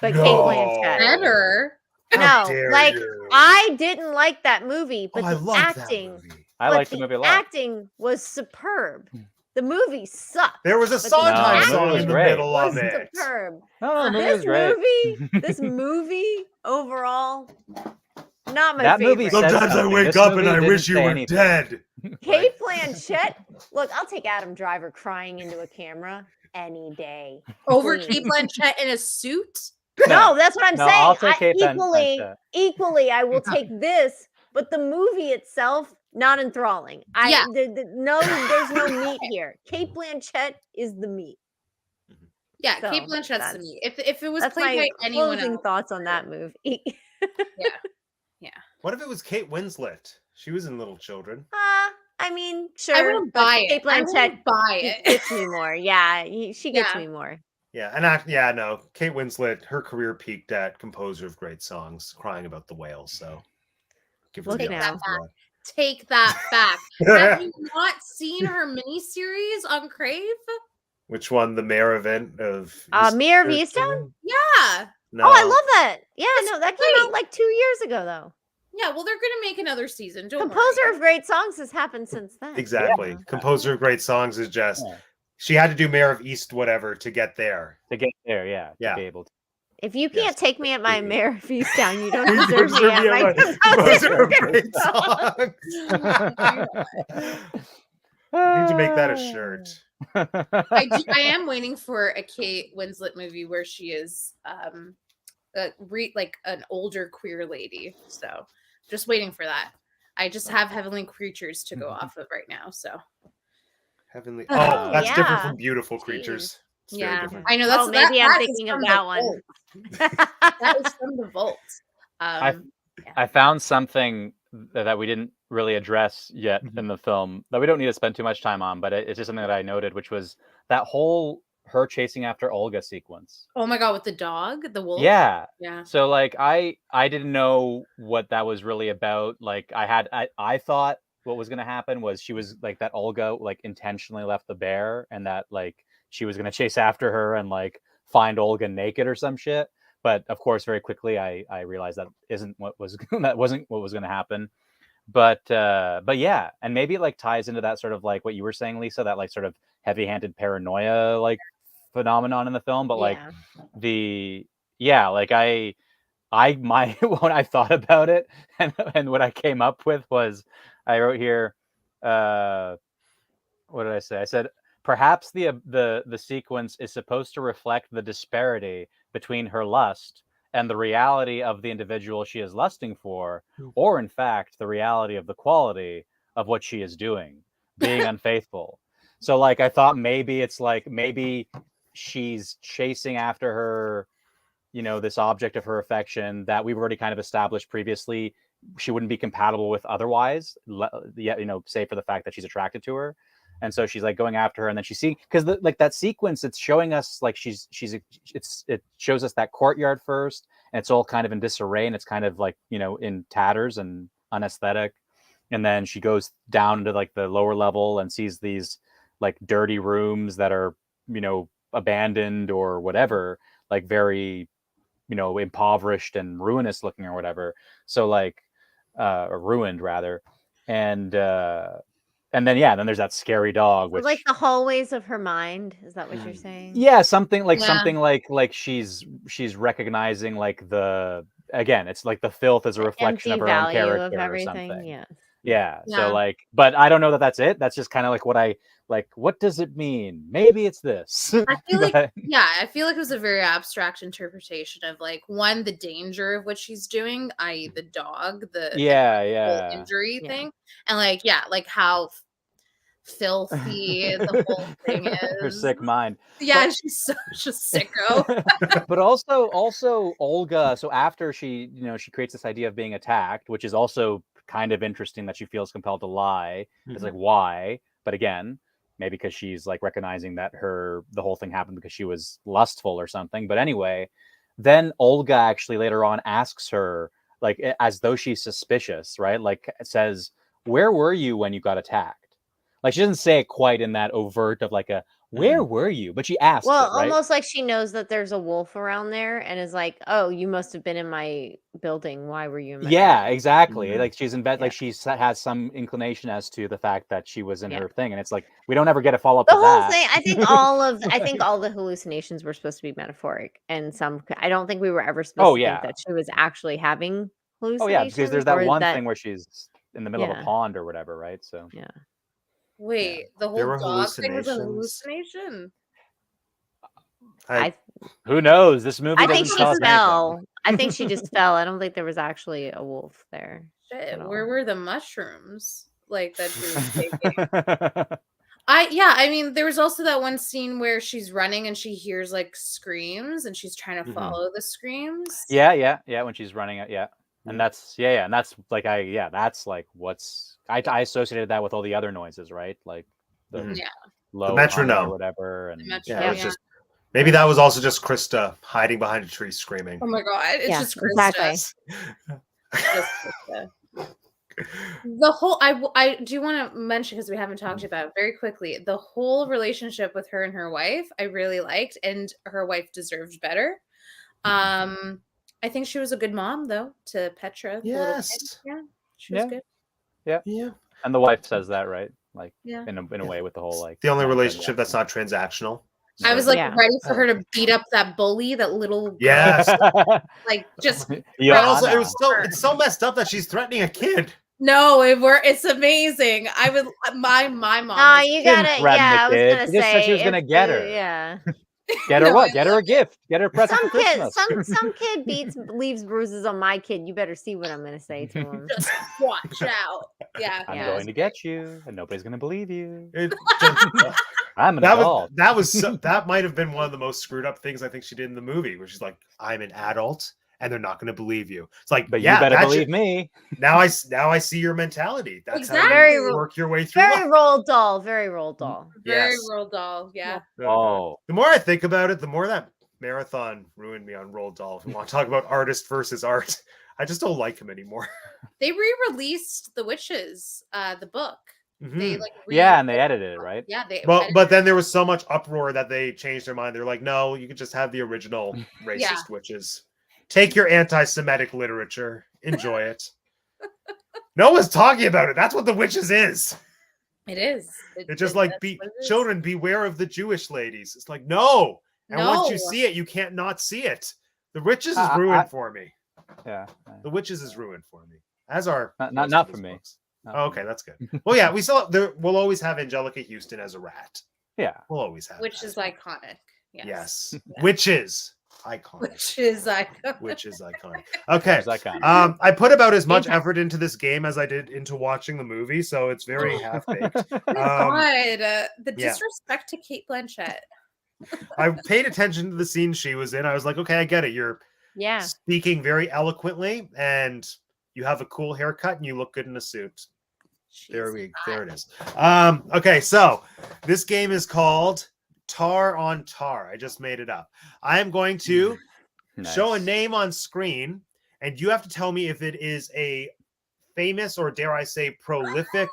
but No. Kate Blanchett. Better. How No, dare like you. I didn't like that movie, but I the love that acting, movie. I but liked the the movie a lot. acting was superb. The movie sucked. There was a But the Sondheim No, the movie song was in the great. middle of was it. superb. No, the movie was great. This movie overall, not my That movie favorite. said Sometimes I something. wake This up and movie I didn't wish you say were anything. dead. Kate Blanchett. Look, I'll take Adam Driver crying into a camera any day. Over Please. Kate Blanchett in a suit. No, that's what I'm No, saying. I'll take Kate Equally, Blanchett. I will take this, but the movie itself not enthralling. Yeah. No, there's no meat here. Kate Blanchett is the meat. Yeah, So, Kate Blanchett's the that's- me. If it was That's played my by anyone closing else, thoughts on that movie. What if it was Kate Winslet? She was in Little Children. I mean, sure. I wouldn't but buy Kate it. I Blanchett wouldn't buy it. gets me more. Yeah, she gets Yeah. me more. Yeah, and no, Kate Winslet, her career peaked at composer of great songs, crying about the whale. So, give her Look the now. Oscar for Take that back. that. Have you not seen her miniseries on Crave? Which one? The Mayor event of Mayor of Easttown? Easttown? Yeah. No. Oh, I love that. Yeah, That's no, that came out great. like 2 years ago, though. Yeah, well, they're gonna make another season. Don't Composer worry. of great songs has happened since then. Exactly. Yeah. Composer of great songs is just Yeah. she had to do Mayor of East whatever to get there. To get there, yeah. Yeah. To be able to. If you can't Yes. take me at my Mhm. Mayor of Easttown, you don't You deserve me at my composer of great great songs. songs. I need to make that a shirt. I am waiting for a Kate Winslet movie where she is like an older queer lady. So just waiting for that. I just have Heavenly Creatures to go off of right now. So Heavenly. Oh, Oh, that's different yeah. from Beautiful Jeez. Creatures. It's very yeah, different. I know that's Oh, maybe I'm that is thinking of from that the one. vault. That is from the vault. I found something that we didn't really address yet in the film that we don't need to spend too much time on, but it's just something that I noted, which was that whole her chasing after Olga sequence. Oh my god, with the dog, the wolf. Yeah. Yeah. So like I didn't know what that was really about. Like I thought what was gonna happen was she was like that Olga like intentionally left the bear and that like she was gonna chase after her and like find Olga naked or some shit. But of course, very quickly I realized that isn't what was that wasn't what was gonna happen. But yeah, and maybe it like ties into that sort of like what you were saying, Lisa, that like sort of heavy-handed paranoia like phenomenon in the film. But like like my when I thought about it and what I came up with was I wrote here what did I say? I said perhaps the sequence is supposed to reflect the disparity between her lust and the reality of the individual she is lusting for, or in fact the reality of the quality of what she is doing, being unfaithful. So like I thought maybe it's like maybe she's chasing after her, you know, this object of her affection that we've already kind of established previously she wouldn't be compatible with otherwise, yet, you know, save for the fact that she's attracted to her. And so she's like going after her, and then she's seeing because like that sequence, it's showing us like it shows us that courtyard first, and it's all kind of in disarray, and it's kind of like, you know, in tatters and unesthetic. And then she goes down to like the lower level and sees these like dirty rooms that are, you know, abandoned or whatever, like very, you know, impoverished and ruinous looking or whatever. So like or ruined rather. And and then there's that scary dog, which Like the hallways of her mind. Is that what you're saying? yeah, something like Yeah. she's recognizing like again, it's like the filth is a reflection Empty of her own value of character or everything. something. Yes. Yeah. So Yeah. like, but I don't know that that's it. That's just kind of like what I like. What does it mean? Maybe it's this. I feel like, But- I feel like it was a very abstract interpretation of like one, the danger of what she's doing, i.e., the dog, the yeah, whole yeah. injury Yeah. thing, and like like how filthy the whole thing Her is. sick mind. Yeah, But- she's such a sicko. But also Olga. So after she creates this idea of being attacked, which is also kind of interesting that she feels compelled to lie. It's like why? But again, maybe because she's like recognizing that the whole thing happened because she was lustful or something. But anyway, then Olga actually later on asks her, like as though she's suspicious, right? Like says, "Where were you when you got attacked?" Like she doesn't say it quite in that overt of like a "Where were you?" But she asks Well, it, right? almost like she knows that there's a wolf around there and is like, "Oh, you must have been in my building. Why were you in my Yeah, building?" exactly. Like she's in bed, Yeah. like has some inclination as to the fact that she was in Yeah. her thing, and it's like we don't ever get a follow up The to whole that. thing, I think all the hallucinations were supposed to be metaphoric, and I don't think we were ever supposed Oh to think yeah, that she was actually having oh yeah, because there's hallucinations that or one that. thing where she's in the middle of a Yeah. pond or whatever, right? So Yeah. Wait, the There whole were dog thing was a hallucinations. hallucination? I who knows? This movie I think doesn't she tell us anything. fell. I think she just fell. I don't think there was actually a wolf there. Shit, at where all. were the mushrooms? Like that she was taking. I mean, there was also that one scene where she's running and she hears like screams and she's trying to follow the screams. yeah. When she's running it, yeah. And that's and that's like that's like what's I associated that with all the other noises, right? Like the Yeah. low metronome. hum or whatever, and Yeah, it was Yeah. just maybe that was also just Krista hiding behind a tree screaming. Oh my god, it's Yeah, just Krista. exactly. Just Krista. The whole I do want to mention because we haven't talked about it very quickly. The whole relationship with her and her wife, I really liked, and her wife deserved better. I think she was a good mom though to Petra. The little kid. Yes. Yeah, she was good. Yeah. and the wife says that, right? Like Yeah. in a way with the whole like The only non-transaction. relationship that's not transactional. I was like Yeah. ready for her to beat up that bully, that little girl, Yes. like just Yeah, But also, Anna. it's so messed up that she's threatening a kid. no, it's amazing. I would my mom. No, was- you She didn't gotta. threaten Yeah, the I was kid. gonna She just said she say was gonna if get the- her. Yeah. Get her No, what? I Get her a gift. Get her a present Some for kid, Christmas. some kid leaves bruises on my kid. You better see what I'm gonna say to him. just watch out. Yeah, I'm Yeah. going to get you, and nobody's gonna believe you. It just, I'm an that adult. that might have been one of the most screwed up things I think she did in the movie, where she's like, "I'm an adult, and they're not going to believe you." It's like, But yeah, you better that believe should- me. Now I see your mentality. That's how Exactly. you work your way through Very life. Roald Dahl. Very Roald Dahl. very Yes. Roald Dahl. Yeah. Oh, The more I think about it, the more that marathon ruined me on Roald Dahl. If we want to talk about artist versus art, I just don't like him anymore. They re-released The Witches, the book. They like yeah, and they edited it, right? Yeah, they Well, edited but then there was so much uproar that they changed their mind. They're like, no, you can just have the original racist Yeah. witches. Take your anti-Semitic literature, enjoy it. No one's talking about it. That's what the witches is. it is. It's just like that's what it is. children, beware of the Jewish ladies. It's like, no. And once you No. see it, you can't not see it. The witches is I- ruined for me. Yeah. The witches is ruined for me. As are Not most not of for his me. books. Not Oh, for okay, me. that's good. Well, yeah, we'll always have Angelica Houston as a rat. Yeah. We'll always have Which that. is iconic. Yes. Yes. Yeah. Witches. Iconic. Which is iconic. Which is iconic. Okay. It was iconic. I put about as much Fantastic. effort into this game as I did into watching the movie, so it's very half baked. Oh my God, the yeah. disrespect to Kate Blanchett. I paid attention to the scene she was in. I was like, okay, I get it. You're Yeah. speaking very eloquently, and you have a cool haircut, and you look good in a suit. There it is. Okay, so this game is called Tar on Tar. I just made it up. I am going to show a Nice. name on screen, and you have to tell me if it is a famous or, dare I say, prolific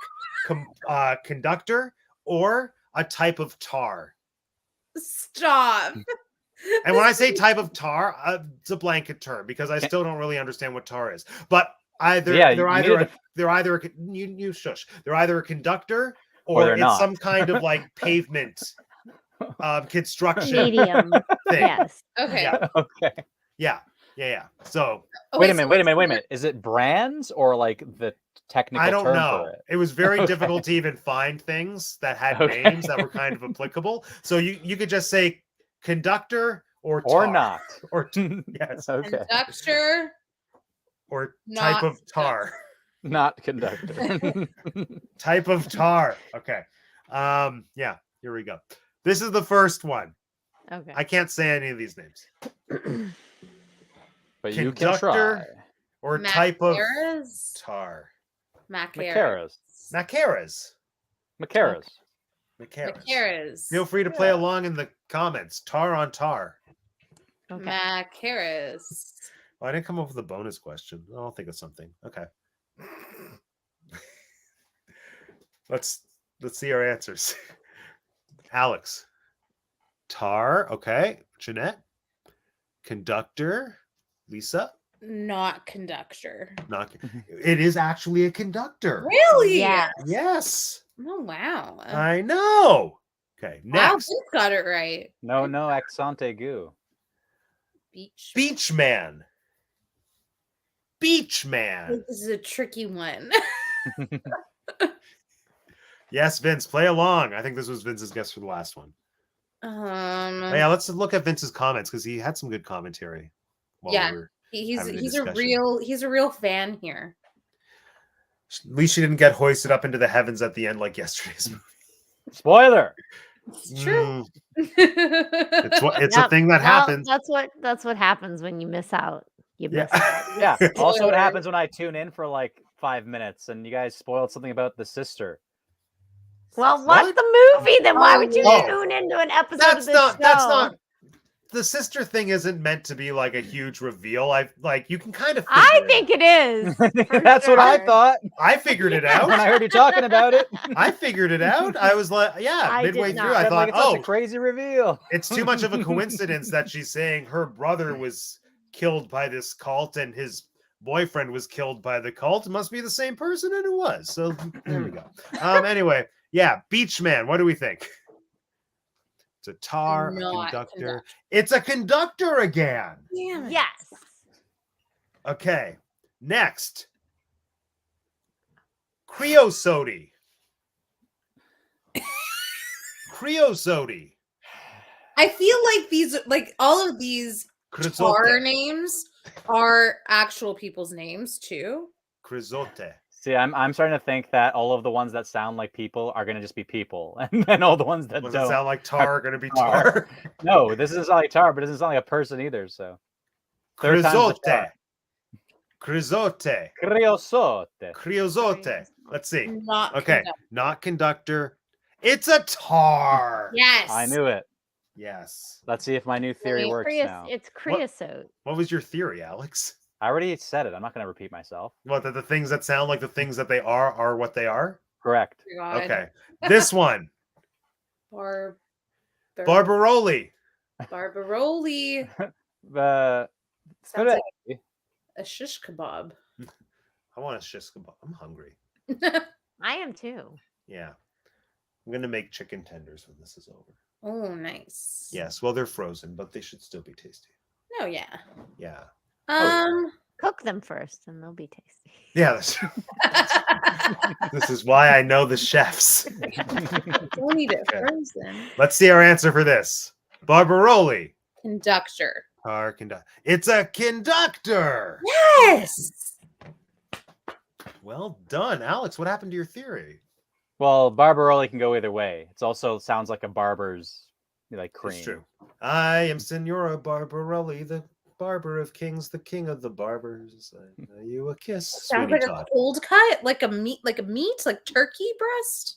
conductor or a type of tar. Stop. And when I say type of tar, it's a blanket term because I still don't really understand what tar is. But Yeah, they're you either needed they're either you shush. They're either a conductor, or they're it's not. some kind of like pavement construction Medium. thing. Yes. Okay. Yeah. Okay. Yeah. So Oh, Wait a so minute. Wait a it's minute. Wait a not- minute. Is it brands or like the technical I don't term know. for it? It was very Okay. difficult to even find things that had Okay. names that were kind of applicable. So you could just say conductor or Or tar. not? Or yes, Okay. Conductor, or not type of tar. Not conductor. Type of tar. Okay. Yeah, here we go. This is the first one. Okay. I can't say any of these names. But you can try. Conductor or type of Macaras? tar. Macaras. Macaras. Macaras. Macaras. Macaras. Feel free to play Yeah. along in the comments. Tar on tar. Okay. Macaras. Oh, I didn't come up with a bonus question. I'll think of something. Okay. Let's see our answers. Alex. Tar. Okay. Jeanette. Conductor. Lisa. Not conductor. Not. It is actually a conductor. Really? Yes. Yes. Oh wow. I know. Okay. Wow, Next. Vince got it right. No, accent aigu. Beach. Beach man. Beach man. This is a tricky one. Yes, Vince, play along. I think this was Vince's guess for the last one. Oh, yeah, let's look at Vince's comments because he had some good commentary. Yeah. We were he's having a a discussion. he's a real fan here. At least she didn't get hoisted up into the heavens at the end like yesterday's movie. Spoiler. It's true. It's a thing that happens. That's what happens when you miss out. You miss Yeah. out. Yeah. Also, what Spoiler. happens when I tune in for like 5 minutes and you guys spoiled something about the sister? Well, What? watch the movie then. Why would you Oh. tune into an episode That's of this not. show? That's not. The sister thing isn't meant to be like a huge reveal. I like you can kind of. I think it is. for That's what I sure. thought I figured it when out. I heard you talking about it. I figured it out. I was like, yeah, I did midway not. through, I Said, thought, like, it's such oh, a crazy reveal. it's too much of a coincidence that she's saying her brother was killed by this cult and his boyfriend was killed by the cult. It must be the same person, and it was. So there we go. Anyway, yeah, Beachman. What do we think? It's a tar, a Not conductor. It's a conductor again. Damn it. Yes. Okay, next. Creosote. Creosote. I feel like all of these tar Creosote. names are actual people's names too. Creosote. See, I'm starting to think that all of the ones that sound like people are going to just be people, and then all the ones that Does it don't. sound like tar are going to be Tar. tar? No, this isn't sound like tar, but it doesn't sound like a person either. So third time's the Creosote. charm. Creosote. Creosote. Creosote. Let's see. Not Okay, conductor. not conductor. It's a tar. Yes. I knew it. Yes. Let's see if my new theory Really? works now. It's creosote. What was your theory, Alex? I already said it. I'm not going to repeat myself. What, that the things that sound like the things that they are what they are? Correct. God. Okay. This one. Barbaroli. Barbaroli. The Sounds like a shish kebab. I want a shish kebab. I'm hungry. I am too. Yeah. I'm going to make chicken tenders when this is over. Oh, nice. Yes. Well, they're frozen, but they should still be tasty. Oh yeah. Yeah. Cook them first and they'll be tasty. Yeah. This is why I know the chefs. Don't need it Okay. frozen. Let's see our answer for this. Barbaroli. Conductor. Tar conductor. It's a conductor. Yes. Well done, Alex. What happened to your theory? Well, Barbaroli can go either way. It also sounds like a barber's like cream. It's true. I am Senora Barbarelli, the barber of kings, the king of the barbers. I know you a kiss, Sounds Sweeney like Todd. a cold cut, like a meat, like turkey breast.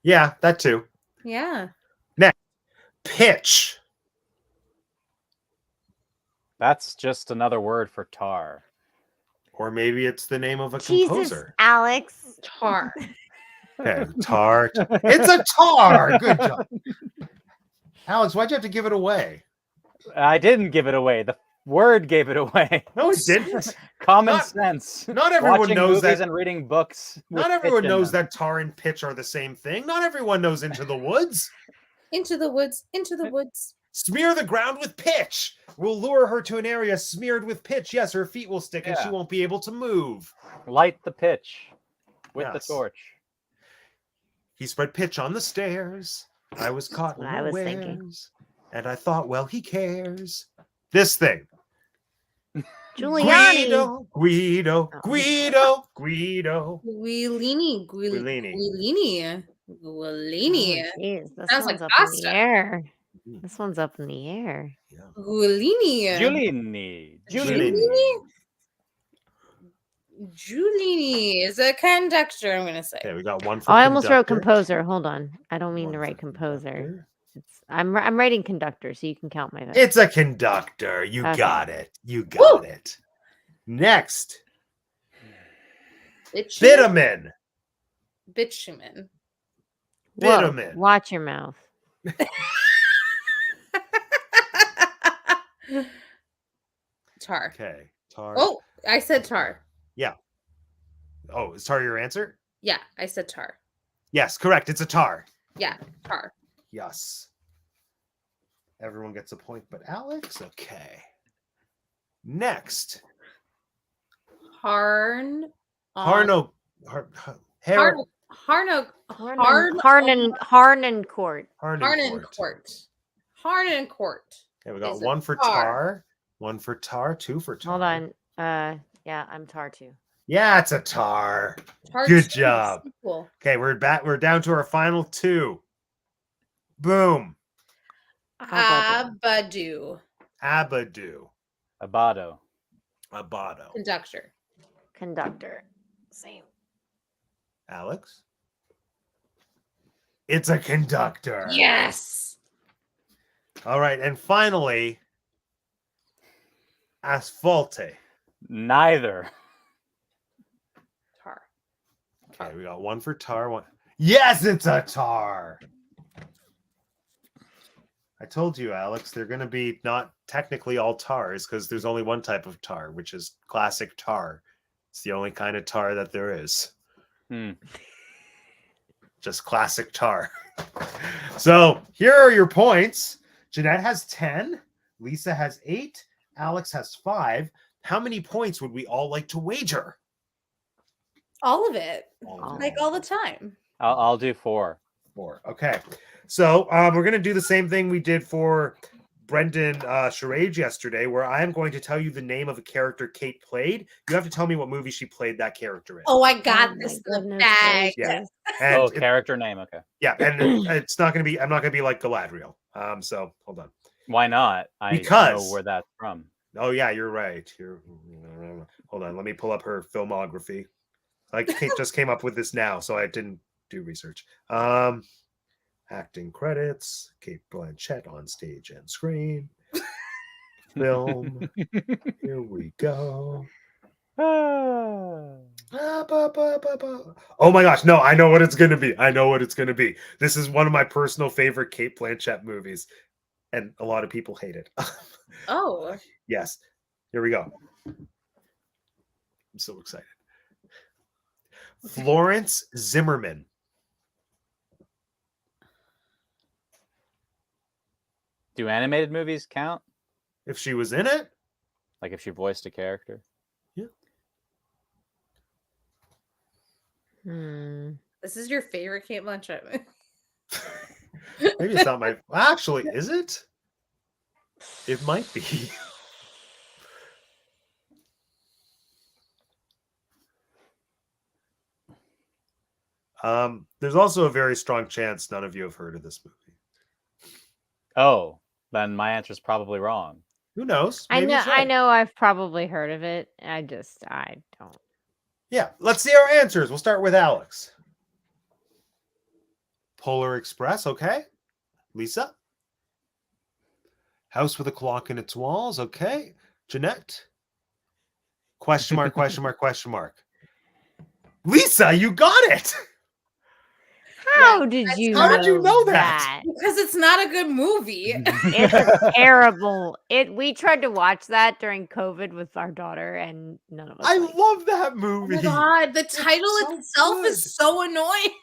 Yeah, that too. Yeah. Pitch. That's just another word for tar. Or maybe it's the name of a Jesus, composer. Alex. Tar. Okay, tar. It's a tar. Good job. Alex, why'd you have to give it away? I didn't give it away. word gave it away. No, it didn't. Common Not- sense. Not everyone Watching knows movies that. and reading books. with Not everyone pitch in knows them. that tar and pitch are the same thing. Not everyone knows Into the Woods. Into the woods, into the woods. Smear the ground with pitch. We'll lure her to an area smeared with pitch. Yes, her feet will stick and she Yeah. won't be able to move. Light the pitch with Yes. the torch. He spread pitch on the stairs. I was caught what I was thinking. unawares. And I thought, well, he cares. This thing. Giuliani. Guido, Oh. Guido, Guido. Guilini, Guilini. Guilini, Guilini, Oh, jeez, this Sounds one's like up in pasta. the air. Mhm. This one's up in the air. Guilini, Giulini. Giulini. Giulini is a conductor. I'm gonna say. Okay, we got one for Oh, I almost wrote conductor, composer. Hold on. I don't mean one to for write composer. conductor. I'm writing conductor, so you can count my vote. It's a conductor. You Okay. got it. You got it. Next, Bitumen. Bitumen. Bitumen. Whoa, Bitumen. watch your mouth. Tar. Okay. Tar. Oh, I said tar. Oh, is tar your answer? Yeah, I said tar. Yes, correct. It's a tar. Yeah, tar. Yes. Everyone gets a point but Alex. Okay. Next. Harn. Harno. Har, Harno. Harnoncourt. Harnoncourt. Harnoncourt. Okay, we got is a one for tar. tar, one for tar, two for tar. Hold on. Yeah, I'm tar too. Yeah, it's a tar. Tar Good cheese. job. Cool. Okay, we're back. We're down to our final two. Boom. Abadu. Abadu. Abado. Abado. Conductor. Conductor. Same. Alex. It's a conductor. Yes. All right, and finally, asfalte. Neither. Tar. Okay, we got one for tar. One. Yes, it's a tar. I told you, Alex, they're going to be not technically all tars because there's only one type of tar, which is classic tar. It's the only kind of tar that there is. Hmm. Just classic tar. So here are your points. Jeanette has 10. Lisa has 8. Alex has 5. How many points would we all like to wager? All of it. All of Like them. all the time. I'll do 4. 4. Okay. So we're going to do the same thing we did for Brendan Charade yesterday, where I'm going to tell you the name of a character Kate played. You have to tell me what movie she played that character in. Oh, I got Oh my this in the goodness bag. gracious. And Oh, it- character name. Okay. yeah, and it's not going to be. I'm not going to be like Galadriel. So hold on. Why not? I Because- know where that's from. Oh yeah, you're right. Hold on. Let me pull up her filmography. Just came up with this now, so I didn't do research. Acting credits: Kate Blanchett on stage and screen. Film. Here we go. Ah. Oh my gosh, no, I know what it's going to be. I know what it's going to be. This is one of my personal favorite Kate Blanchett movies, and a lot of people hate it. Oh. Yes, here we go. I'm so excited. Florence Zimmerman. Do animated movies count? If she was in it, Like if she voiced a character? This is your favorite Kate Blanchett movie? maybe it's not my. Actually, is it? It might be. There's also a very strong chance none of you have heard of this movie. Oh, then my answer is probably wrong. Who knows? I Maybe know. it's I right. know. I've probably heard of it. I don't. Yeah, let's see our answers. We'll start with Alex. Polar Express, okay. Lisa. House with a Clock in its Walls, okay. Jeanette. Question mark, question mark, question mark. Lisa, you got it. How did you How did you know that? Because it's not a good movie. It's terrible. We tried to watch that during COVID with our daughter, and none of us. I liked it. love that Oh movie. my god, the title so itself good. is so annoying.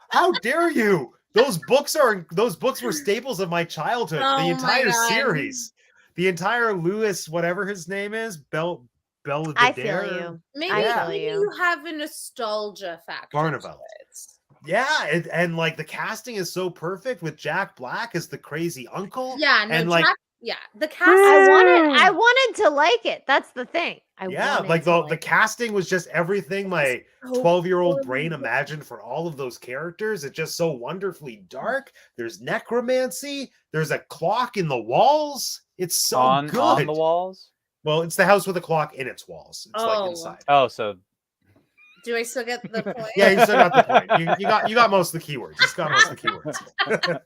How dare you? Those books were staples of my childhood. Oh The my entire God. series, the entire Lewis, whatever his name is, Belvedere. I feel you. Maybe, I Yeah. feel maybe you. you have a nostalgia factor. Barneveld. to it. Yeah, and like the casting is so perfect with Jack Black as the crazy uncle. Yeah, no, and like the cast. I wanted to like it. That's the thing. like the casting was just everything my so 12-year-old good. brain imagined for all of those characters. It's just so wonderfully dark. There's necromancy. There's a clock in the walls. It's so good. On the walls. Well, it's the house with a clock in its walls. It's like inside. Oh, so Do I still get the point? Yeah, you still got the point. You got most of the keywords. It's got most of the keywords.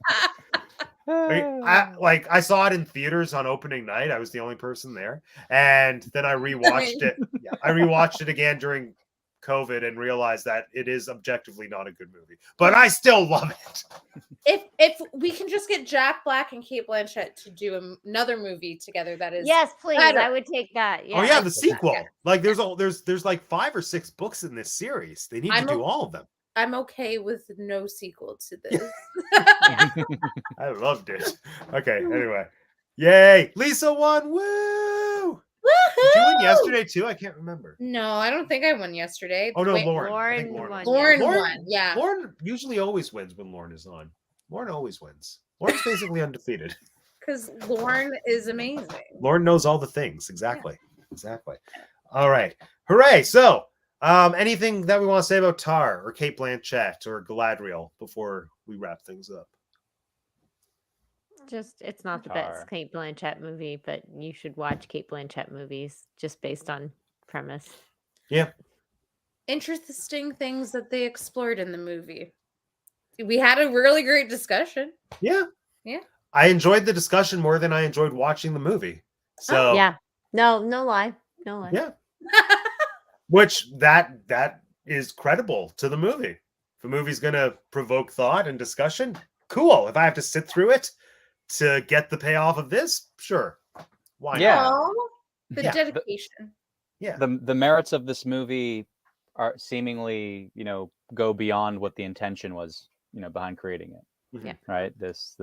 I saw it in theaters on opening night. I was the only person there, and then I rewatched it. Yeah, I rewatched it again during COVID and realized that it is objectively not a good movie, but I still love it. If we can just get Jack Black and Kate Blanchett to do another movie together, that is Yes, please. better. I would take that. Oh yeah, the that, sequel. yeah. Like there's like 5 or 6 books in this series. They need to do all of them. I'm okay with no sequel to this. I loved it. Okay, anyway. Yay! Lisa won! Woo! Did you win yesterday too? I can't remember. No, I don't think I won yesterday. Oh no, Wait, Lauren. I think Lauren won. Lauren Lauren- won. Yeah. Lauren usually always wins when Lauren is on. Lauren always wins. Lauren's basically undefeated. Because Lauren is amazing. Lauren knows all the things. Exactly. Exactly. All right. Hooray. So, anything that we want to say about Tar or Kate Blanchett or Galadriel before we wrap things up? Just it's not the Tar. best Kate Blanchett movie, but you should watch Kate Blanchett movies just based on premise. Yeah. Interesting things that they explored in the movie. We had a really great discussion. Yeah. Yeah. I enjoyed the discussion more than I enjoyed watching the movie. So, Yeah. No lie. No lie. yeah. Which that is credible to the movie. If a movie's going to provoke thought and discussion, cool. If I have to sit through it to get the payoff of this, sure. Why Yeah. not? Aw, the Yeah. dedication. Yeah. The merits of this movie are seemingly, go beyond what the intention was, behind creating it. Mhm. Yeah. Right. This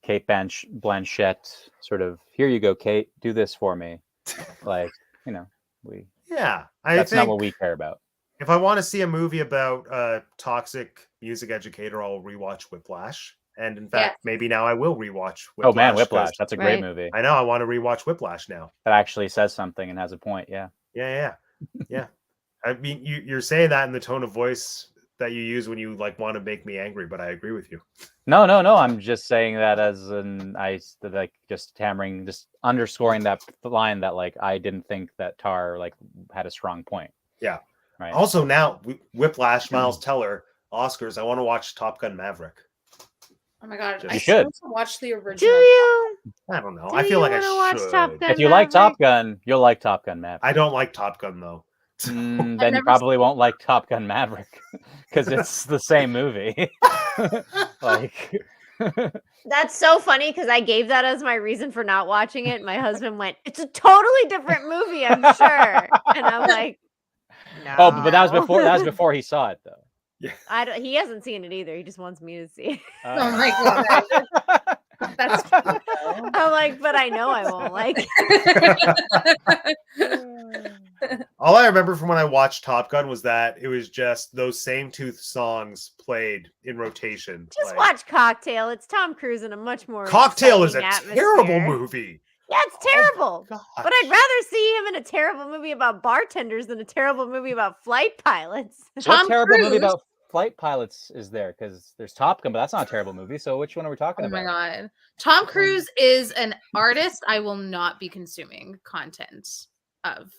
Kate Blanchett sort of, here you go, Kate, do this for me. Like, Yeah. that's not what we care about. If I want to see a movie about a toxic music educator, I'll rewatch Whiplash. And in fact, maybe now I will rewatch Whiplash. Oh man, Whiplash. 'cause That's a great Right. movie. I know I want to rewatch Whiplash now. That actually says something and has a point. Yeah. Yeah. I mean, you're saying that in the tone of voice that you use when you like want to make me angry, but I agree with you. No. I'm just saying that as just underscoring that line that like I didn't think that Tar like had a strong point. Yeah. Right. Also, now Whiplash, Miles Teller, Oscars. I want to watch Top Gun Maverick. Oh my god, You I should. still want to watch the Do original. you? I don't know. Do I feel like you I wanna watch should. Top Gun? If you like Top Maverick? Gun, you'll like Top Gun Maverick. I don't like Top Gun though. Then never you probably won't like Top Gun Maverick because it's the same movie. Like, That's so funny because I gave that as my reason for not watching it. My husband went, "It's a totally different movie, I'm sure," and I'm like, "No." oh, but that was before he saw it though. He hasn't seen it either. He just wants me to see it. Oh my god. That's I'm like, but I know I won't like it. All I remember from when I watched Top Gun was that it was just those same two songs played in rotation. Just Like, watch Cocktail. It's Tom Cruise in a much more Cocktail is a exciting terrible atmosphere. movie. Yeah, it's terrible. Gosh. But I'd rather see him in a terrible movie about bartenders than a terrible movie about flight pilots. What Tom terrible movie Cruise. about flight pilots is there? Because there's Top Gun, but that's not a terrible movie. So which one are we talking Oh about? my god. Tom Cruise is an artist I will not be consuming content of.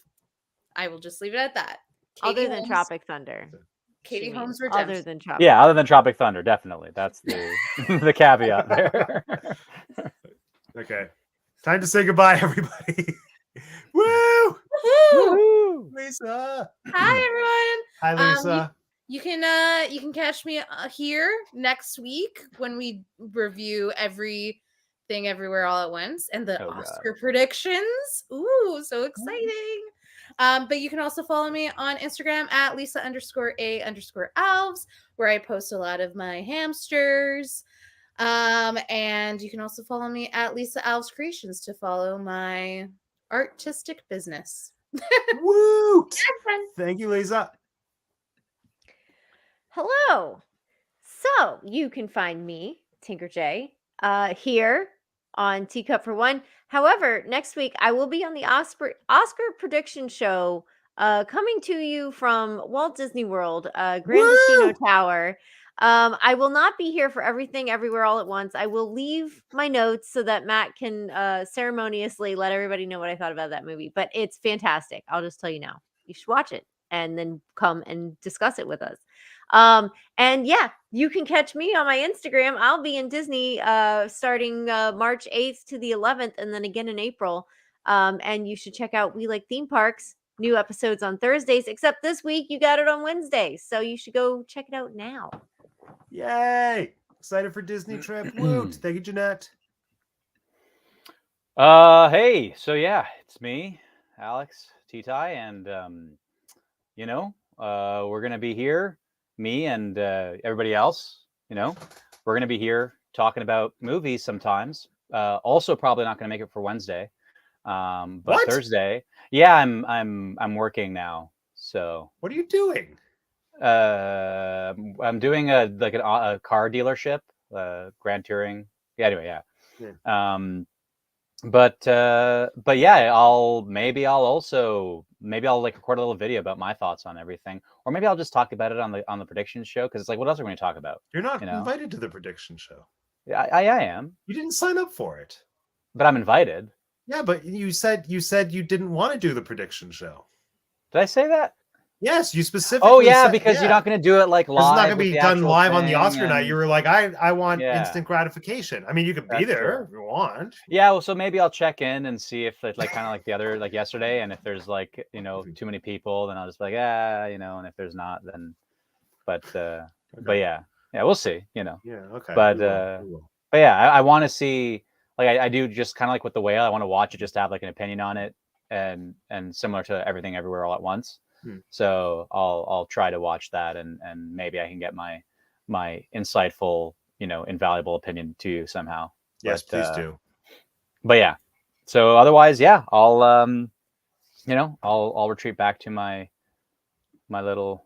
I will just leave it at that. Other Katie than Holmes- Tropic Thunder. Katie She Holmes means Redemption. Other than Tropic. Yeah, other than Tropic Thunder, definitely. That's the the caveat there. Okay. Time to say goodbye, everybody. Woo! Woohoo! Woo! Lisa. Hi everyone. Hi, Lisa. You can catch me here next week when we review Everything Everywhere All at Once and the Oh, God. Oscar predictions. Ooh, so exciting. But you can also follow me on Instagram at Lisa_A_Alves, where I post a lot of my hamsters. And you can also follow me at Lisa Alves Creations to follow my artistic business. Woot! friend. Thank you, Lisa. Hello. So you can find me, Tinker J, here on Teacup for One. However, next week I will be on the Oscar prediction show, coming to you from Walt Disney World, Grand Casino Tower. I will not be here for Everything Everywhere All at Once. I will leave my notes so that Matt can ceremoniously let everybody know what I thought about that movie. But it's fantastic. I'll just tell you now. You should watch it and then come and discuss it with us. And yeah, you can catch me on my Instagram. I'll be in Disney starting March 8th to the 11th, and then again in April. And you should check out We Like Theme Parks. New episodes on Thursdays, except this week you got it on Wednesdays. So you should go check it out now. Yay! Excited for Disney trip. Woot! Thank you, Jeanette. Hey, so yeah, it's me, Alex T-Tie, and we're gonna be here, me and everybody else. We're gonna be here talking about movies sometimes. Also, probably not gonna make it for Wednesday, but What? Thursday. Yeah, I'm working now. So What are you doing? I'm doing a car dealership, Grand Touring. Yeah, anyway, yeah. But yeah, I'll like record a little video about my thoughts on everything, or maybe I'll just talk about it on the prediction show, because it's like, what else are we going to talk about? You're not invited to the prediction show. Yeah, I am. You didn't sign up for it. But I'm invited. Yeah, but you said you didn't want to do the prediction show. Did I say that? Yes, you specifically. Oh yeah, because you're not going to do it like live. It's not going to be done live on the Oscar and... night. You were like, I want instant gratification. I mean, you could be there if you want. Yeah, well, so maybe I'll check in and see if it's like kind of like the other, like yesterday, and if there's like too many people, then I'll just be like, and if there's not, then, but yeah, we'll see. Yeah, okay. But yeah, I want to see, like I do just kind of like with the whale. I want to watch it just to have like an opinion on it, and similar to Everything Everywhere All at Once. So I'll try to watch that, and maybe I can get my insightful, invaluable opinion to you somehow. Yes, please do. But yeah, so otherwise, yeah, I'll I'll retreat back to my little.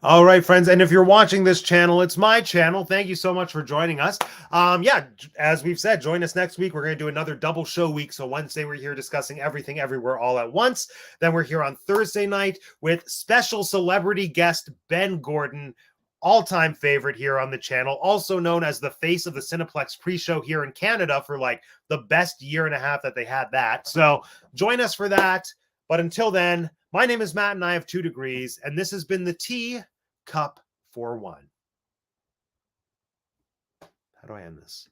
All right, friends. And if you're watching this channel, it's my channel. Thank you so much for joining us. Yeah, as we've said, join us next week. We're going to do another double show week. So Wednesday, we're here discussing Everything Everywhere All at Once. Then we're here on Thursday night with special celebrity guest Ben Gordon, all-time favorite here on the channel, also known as the face of the Cineplex pre-show here in Canada for like the best year and a half that they had that. So join us for that. But until then, my name is Matt and I have 2 degrees, and this has been the Teacup for One. How do I end this?